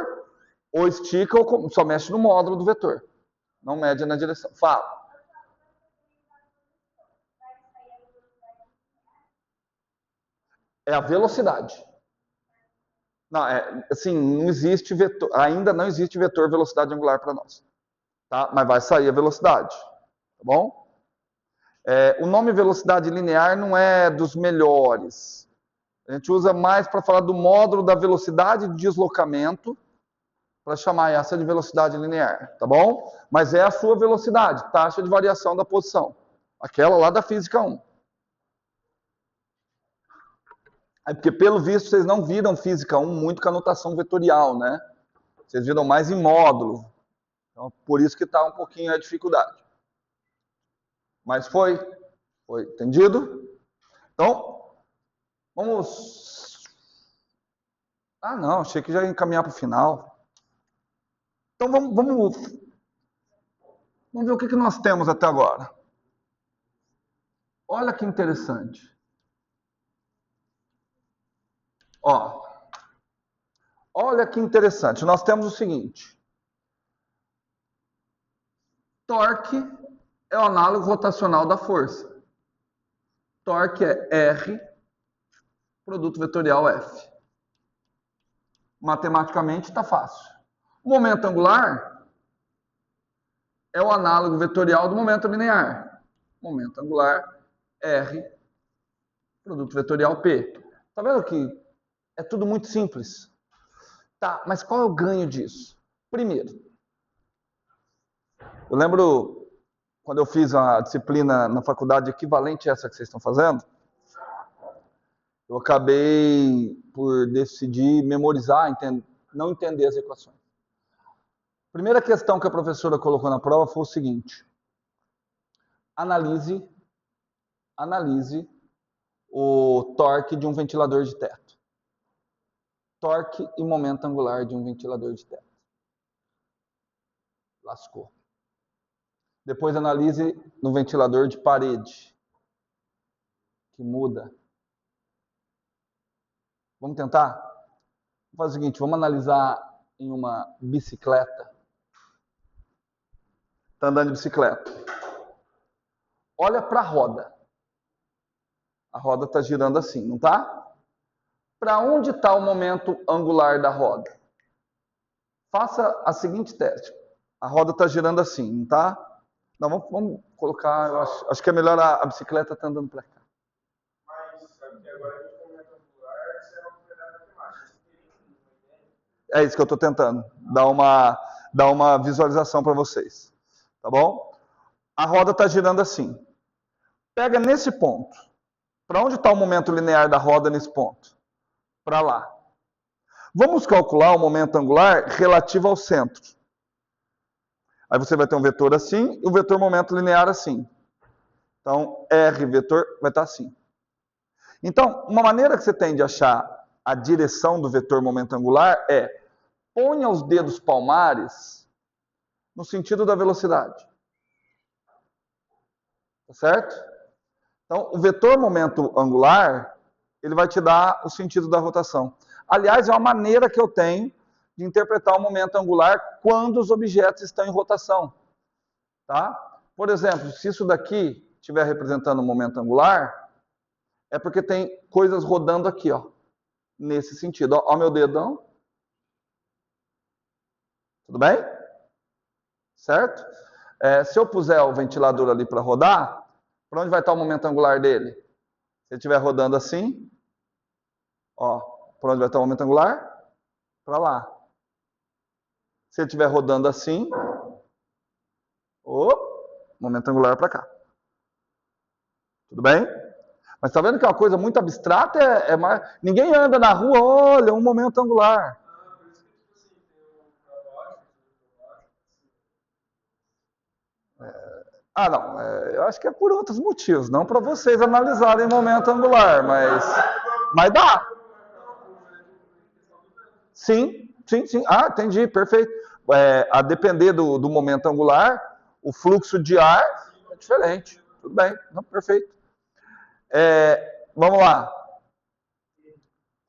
ou estica ou só mexe no módulo do vetor. Não mede na direção. Fala. É a velocidade. Não, assim, não existe vetor, ainda não existe vetor velocidade angular para nós. Tá? Mas vai sair a velocidade. Tá bom? O nome velocidade linear não é dos melhores. A gente usa mais para falar do módulo da velocidade de deslocamento, para chamar essa de velocidade linear, tá bom? Mas é a sua velocidade, taxa de variação da posição. Aquela lá da física 1. É porque, pelo visto, vocês não viram física 1 muito com a notação vetorial, né? Vocês viram mais em módulo. Então, por isso que está um pouquinho a dificuldade. Mas foi entendido? Então, vamos... Ah, não, achei que já ia encaminhar para o final. Então, vamos ver o que nós temos até agora. Olha que interessante. Ó, olha que interessante. Nós temos o seguinte. Torque é o análogo rotacional da força. Torque é R, produto vetorial F. Matematicamente está fácil. O momento angular é o análogo vetorial do momento linear. Momento angular, R, produto vetorial P. Tá vendo que é tudo muito simples? Tá, mas qual é o ganho disso? Primeiro, eu lembro quando eu fiz a disciplina na faculdade equivalente a essa que vocês estão fazendo, eu acabei por decidir memorizar, não entender as equações. Primeira questão que a professora colocou na prova foi o seguinte: analise o torque de um ventilador de teto. Torque e momento angular de um ventilador de teto. Lascou. Depois analise no ventilador de parede, que muda. Vamos tentar? Vamos fazer o seguinte, vamos analisar em uma bicicleta. Está andando de bicicleta. Olha para a roda. A roda está girando assim, não está? Para onde está o momento angular da roda? Faça a seguinte teste. A roda está girando assim, não está? Não, vamos colocar, eu acho que é melhor a bicicleta tá andando para cá. Mas aqui agora a gente comenta angular, você é uma propriedade matemática. É isso que eu estou tentando, dar uma visualização para vocês. Tá bom? A roda está girando assim. Pega nesse ponto. Para onde está o momento linear da roda nesse ponto? Para lá. Vamos calcular o momento angular relativo ao centro. Aí você vai ter um vetor assim e o vetor momento linear assim. Então, R vetor vai estar assim. Então, uma maneira que você tem de achar a direção do vetor momento angular é ponha os dedos palmares no sentido da velocidade. Tá certo? Então, o vetor momento angular, ele vai te dar o sentido da rotação. Aliás, é uma maneira que eu tenho de interpretar o momento angular quando os objetos estão em rotação. Tá? Por exemplo, se isso daqui estiver representando o momento angular, é porque tem coisas rodando aqui, ó, nesse sentido. Ó, meu dedão. Tudo bem? Certo? Se eu puser o ventilador ali para rodar, para onde vai estar o momento angular dele? Se ele estiver rodando assim, ó, para onde vai estar o momento angular? Para lá. Se ele estiver rodando assim, momento angular para cá. Tudo bem? Mas está vendo que é uma coisa muito abstrata? Ninguém anda na rua, olha, um momento angular. Não, eu acho que é por outros motivos, não para vocês analisarem momento angular, mas dá. Sim. Ah, entendi, perfeito. A depender do momento angular, o fluxo de ar é diferente. Tudo bem, não, perfeito. Vamos lá.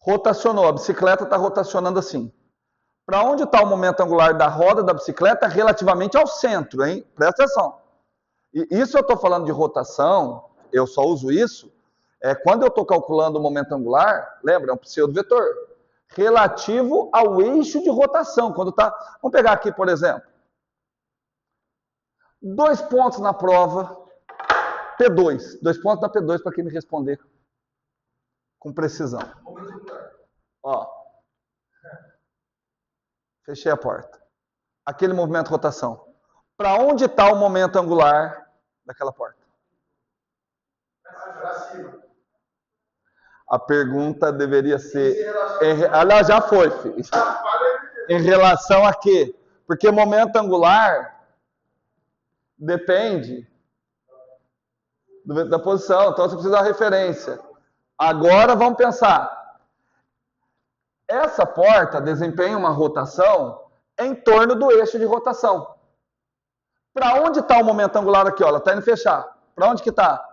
Rotacionou, a bicicleta está rotacionando assim. Para onde está o momento angular da roda da bicicleta relativamente ao centro, hein? Presta atenção. E isso eu estou falando de rotação, eu só uso isso, quando eu estou calculando o momento angular, lembra, é um pseudo-vetor, relativo ao eixo de rotação. Quando tá, vamos pegar aqui, por exemplo, 2 pontos na prova, P2, 2 pontos na P2 para quem me responder com precisão. Ó, fechei a porta. Aquele movimento de rotação. Para onde está o momento angular daquela porta? Para cima. A pergunta deveria ser... Aliás, já foi, filho. Em relação a quê? Porque momento angular depende da posição. Então, você precisa da referência. Agora, vamos pensar. Essa porta desempenha uma rotação em torno do eixo de rotação. Para onde está o momento angular aqui? Ó, ela está indo fechar. Para onde que está?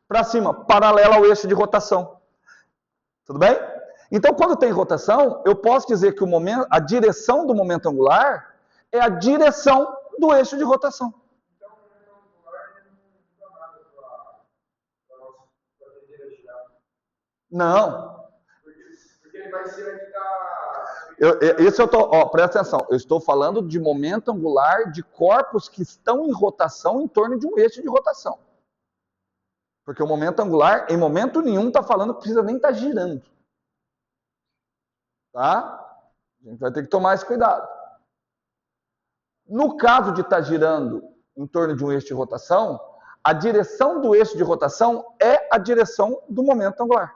Para cima, paralela ao eixo de rotação. Tudo bem? Então, quando tem rotação, eu posso dizer que a direção do momento angular é a direção do eixo de rotação. Então, o momento angular não dá nada para nossa tendência girar. Não. Porque ele vai ser aqui da... Presta atenção, eu estou falando de momento angular de corpos que estão em rotação em torno de um eixo de rotação. Porque o momento angular, em momento nenhum, está falando que precisa nem estar girando. Tá? A gente vai ter que tomar esse cuidado. No caso de estar girando em torno de um eixo de rotação, a direção do eixo de rotação é a direção do momento angular.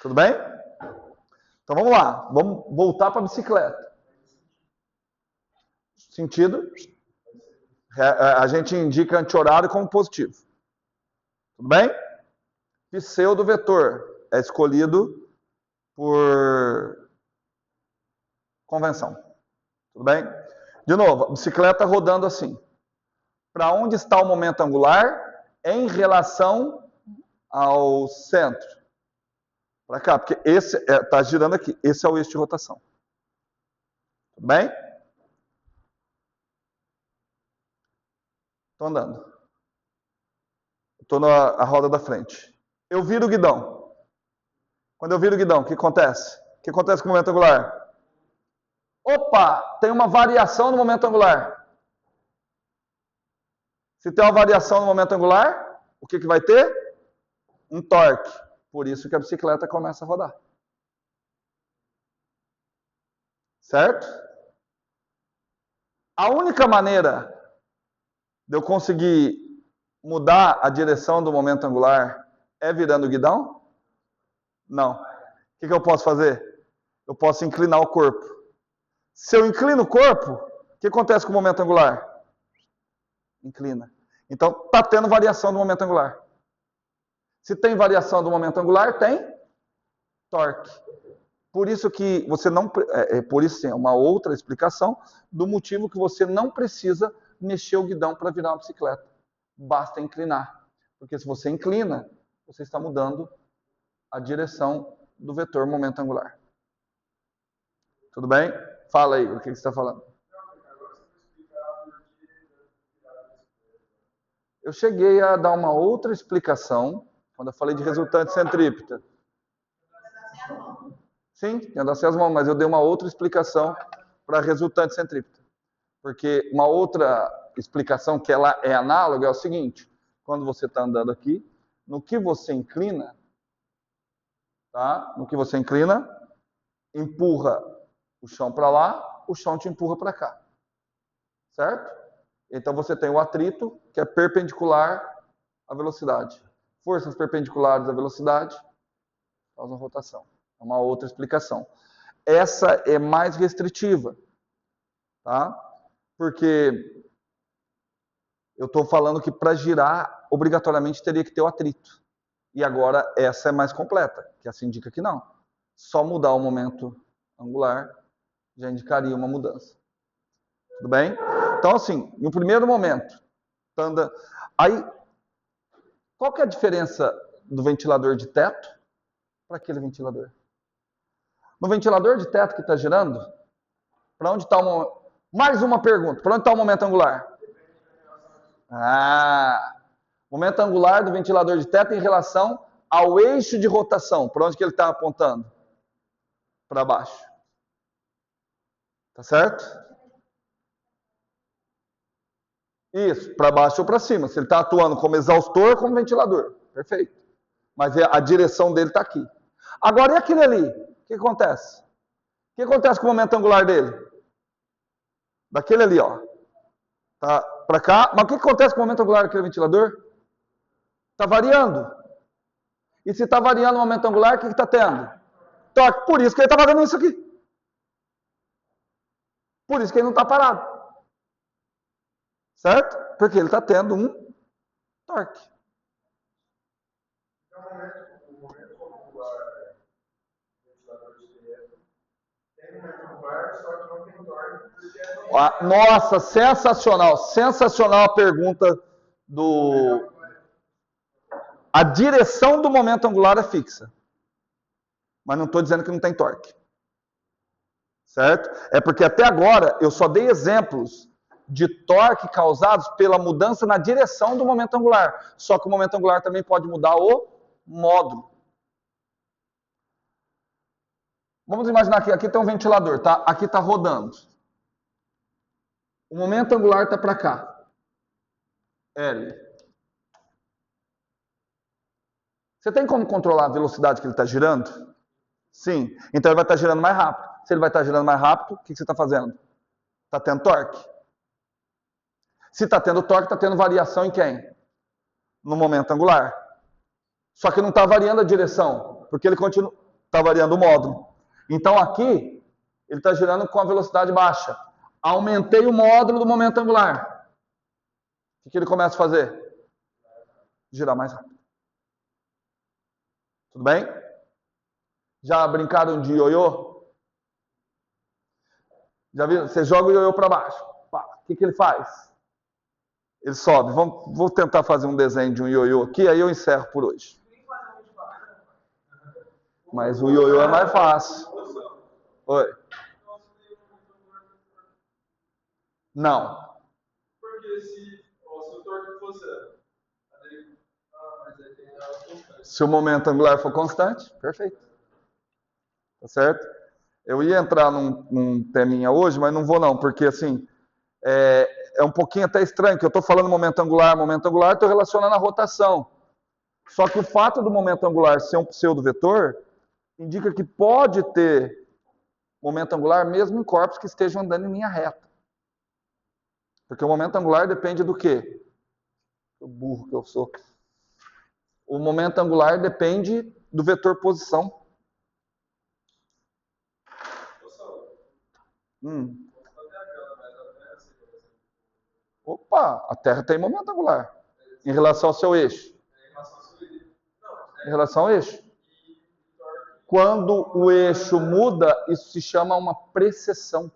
Tudo bem? Então vamos lá, vamos voltar para a bicicleta. Sentido? A gente indica anti-horário como positivo. Tudo bem? Pseudo-vetor é escolhido por convenção. Tudo bem? De novo, a bicicleta rodando assim. Para onde está o momento angular em relação ao centro? Para cá, porque esse está girando aqui. Esse é o eixo de rotação. Tudo bem? Estou andando. Estou na roda da frente. Eu viro o guidão. Quando eu viro o guidão, o que acontece? O que acontece com o momento angular? Opa, tem uma variação no momento angular. Se tem uma variação no momento angular, o que vai ter? Um torque. Por isso que a bicicleta começa a rodar. Certo? A única maneira de eu conseguir mudar a direção do momento angular é virando o guidão? Não. O que eu posso fazer? Eu posso inclinar o corpo. Se eu inclino o corpo, o que acontece com o momento angular? Inclina. Então, está tendo variação do momento angular. Se tem variação do momento angular, tem torque. Por isso que você não... por isso sim, é uma outra explicação do motivo que você não precisa mexer o guidão para virar uma bicicleta. Basta inclinar. Porque se você inclina, você está mudando a direção do vetor momento angular. Tudo bem? Fala aí, o que você está falando? Eu cheguei a dar uma outra explicação quando eu falei de resultante centrípeta. Sim, tinha das as mãos, mas eu dei uma outra explicação para resultante centrípeta. Porque uma outra explicação que ela é análoga é o seguinte: quando você está andando aqui, no que você inclina, tá? No que você inclina, empurra o chão para lá, o chão te empurra para cá. Certo? Então você tem o atrito, que é perpendicular à velocidade. Forças perpendiculares à velocidade causam rotação. É uma outra explicação. Essa é mais restritiva, tá? Porque eu estou falando que para girar, obrigatoriamente teria que ter o atrito. E agora essa é mais completa, que essa indica que não. Só mudar o momento angular já indicaria uma mudança. Tudo bem? Então, assim, no primeiro momento, aí, qual que é a diferença do ventilador de teto para aquele ventilador. No ventilador de teto que está girando, para onde está o... Mais uma pergunta, para onde está o momento angular? Momento angular do ventilador de teto em relação ao eixo de rotação. Para onde que ele está apontando? Para baixo. Tá certo? Isso, para baixo ou para cima. Se ele está atuando como exaustor ou como ventilador. Perfeito. Mas a direção dele está aqui. Agora, e aquele ali? O que acontece? O que acontece com o momento angular dele? Daquele ali, ó. Tá para cá. Mas o que acontece com o momento angular daquele ventilador? Está variando. E se está variando o momento angular, o que está tendo? Torque. Por isso que ele está fazendo isso aqui. Por isso que ele não está parado. Certo? Porque ele está tendo um torque. O momento angular do ventilador de teto tem momento angular, só que não tem torque. Nossa, sensacional. Sensacional a pergunta do... A direção do momento angular é fixa. Mas não estou dizendo que não tem torque. Certo? É porque até agora eu só dei exemplos de torque causados pela mudança na direção do momento angular. Só que o momento angular também pode mudar o módulo. Vamos imaginar que aqui tem um ventilador, tá? Aqui está rodando. O momento angular está para cá. L. Você tem como controlar a velocidade que ele está girando? Sim. Então ele vai estar girando mais rápido. Se ele vai estar girando mais rápido, o que você está fazendo? Está tendo torque. Se está tendo torque, está tendo variação em quem? No momento angular. Só que não está variando a direção, porque ele continua, está variando o módulo. Então aqui, ele está girando com a velocidade baixa. Aumentei o módulo do momento angular. O que ele começa a fazer? Girar mais rápido. Tudo bem? Já brincaram de ioiô? Já viram? Você joga o ioiô para baixo. O que ele faz? Ele sobe. Vou tentar fazer um desenho de um ioiô aqui, aí eu encerro por hoje. Mas o ioiô é mais fácil. Oi. Não. Porque se o torque fosse... Se o momento angular for constante, perfeito. Tá certo? Eu ia entrar num teminha hoje, mas não vou não, porque assim, é um pouquinho até estranho, que eu estou falando momento angular, estou relacionando a rotação. Só que o fato do momento angular ser um pseudo-vetor, indica que pode ter momento angular mesmo em corpos que estejam andando em linha reta. Porque o momento angular depende do quê? O burro que eu sou. O momento angular depende do vetor posição. Opa, a Terra tem momento angular. Em relação ao seu eixo. Em relação ao eixo. Quando o eixo muda, isso se chama uma precessão.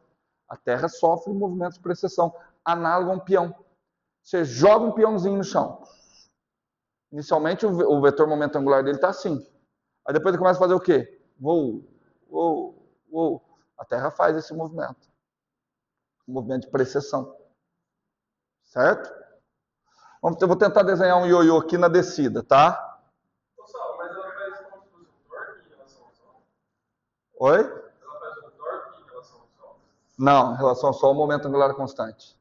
A Terra sofre movimentos de precessão, análogo a um peão. Você joga um peãozinho no chão. Inicialmente, o vetor momento angular dele está assim. Aí depois ele começa a fazer o quê? Uou, uou, uou. A Terra faz esse movimento. Um movimento de precessão. Certo? Eu vou tentar desenhar um ioiô aqui na descida, tá? Mas ela faz como se fosse um torque em relação ao Sol? Oi? Ela faz um torque em relação ao Sol? Não, em relação ao Sol, o momento angular é constante.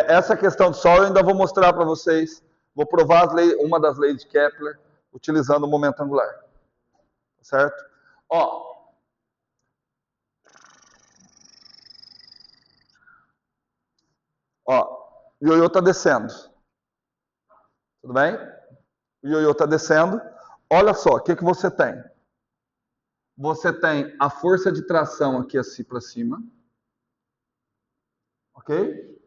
Essa questão do Sol eu ainda vou mostrar para vocês. Vou provar uma das leis de Kepler utilizando o momento angular. Certo? Ó. Ó, o ioiô está descendo. Tudo bem? O ioiô está descendo. Olha só, o que você tem? Você tem a força de tração aqui assim para cima. Ok?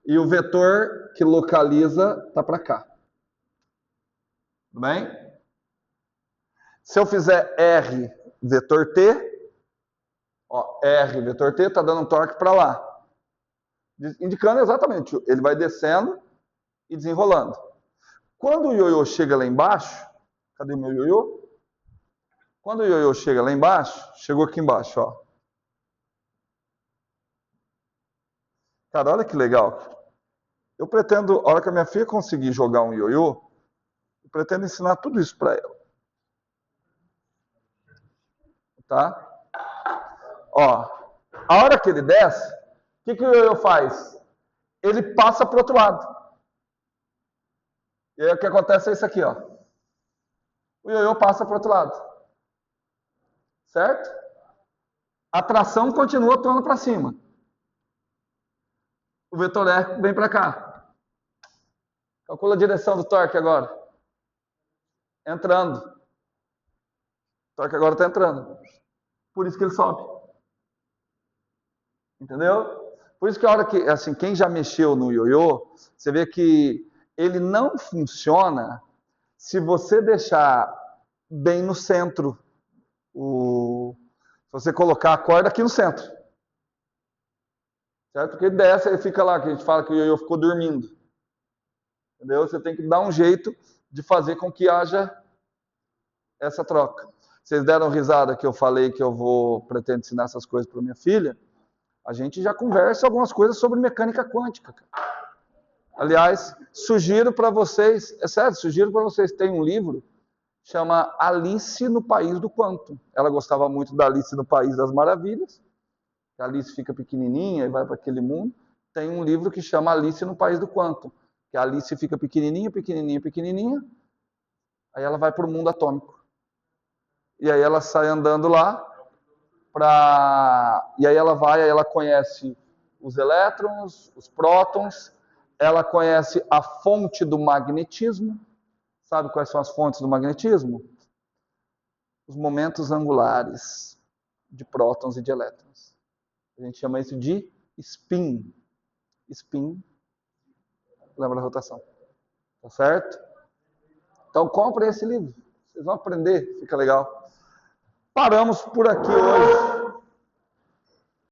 E o vetor que localiza está para cá. Tudo bem? Se eu fizer R vetor T, ó, R vetor T está dando um torque para lá. Indicando exatamente, ele vai descendo e desenrolando. Quando o ioiô chega lá embaixo, cadê meu ioiô? Quando o ioiô chega lá embaixo, chegou aqui embaixo, ó. Cara, olha que legal. Eu pretendo, a hora que a minha filha conseguir jogar um ioiô, eu pretendo ensinar tudo isso para ela. Tá? Ó, a hora que ele desce, o que o ioiô faz? Ele passa para o outro lado. E aí o que acontece é isso aqui, ó. O ioiô passa para o outro lado. Certo? A tração continua atuando para cima. O vetor R vem para cá. Calcula a direção do torque agora. Entrando. O torque agora está entrando. Por isso que ele sobe. Entendeu? Por isso que a hora que, assim, quem já mexeu no ioiô, você vê que ele não funciona se você deixar bem no centro. Se você colocar a corda aqui no centro. Certo? Porque ele desce, ele fica lá, que a gente fala que o ioiô ficou dormindo. Entendeu? Você tem que dar um jeito de fazer com que haja essa troca. Vocês deram risada que eu falei que pretendo ensinar essas coisas para minha filha? A gente já conversa algumas coisas sobre mecânica quântica. Aliás, sugiro para vocês, é sério, sugiro para vocês, tem um livro, chama Alice no País do Quantum. Ela gostava muito da Alice no País das Maravilhas. A Alice fica pequenininha e vai para aquele mundo. Tem um livro que chama Alice no País do Quantum, que a Alice fica pequenininha, pequenininha, pequenininha, aí ela vai para o mundo atômico. E aí ela sai andando lá, e aí ela vai, aí ela conhece os elétrons, os prótons, ela conhece a fonte do magnetismo. Sabe quais são as fontes do magnetismo? Os momentos angulares de prótons e de elétrons. A gente chama isso de spin. Spin, lembra da rotação. Tá certo? Então compre esse livro. Vocês vão aprender, fica legal. Paramos por aqui hoje.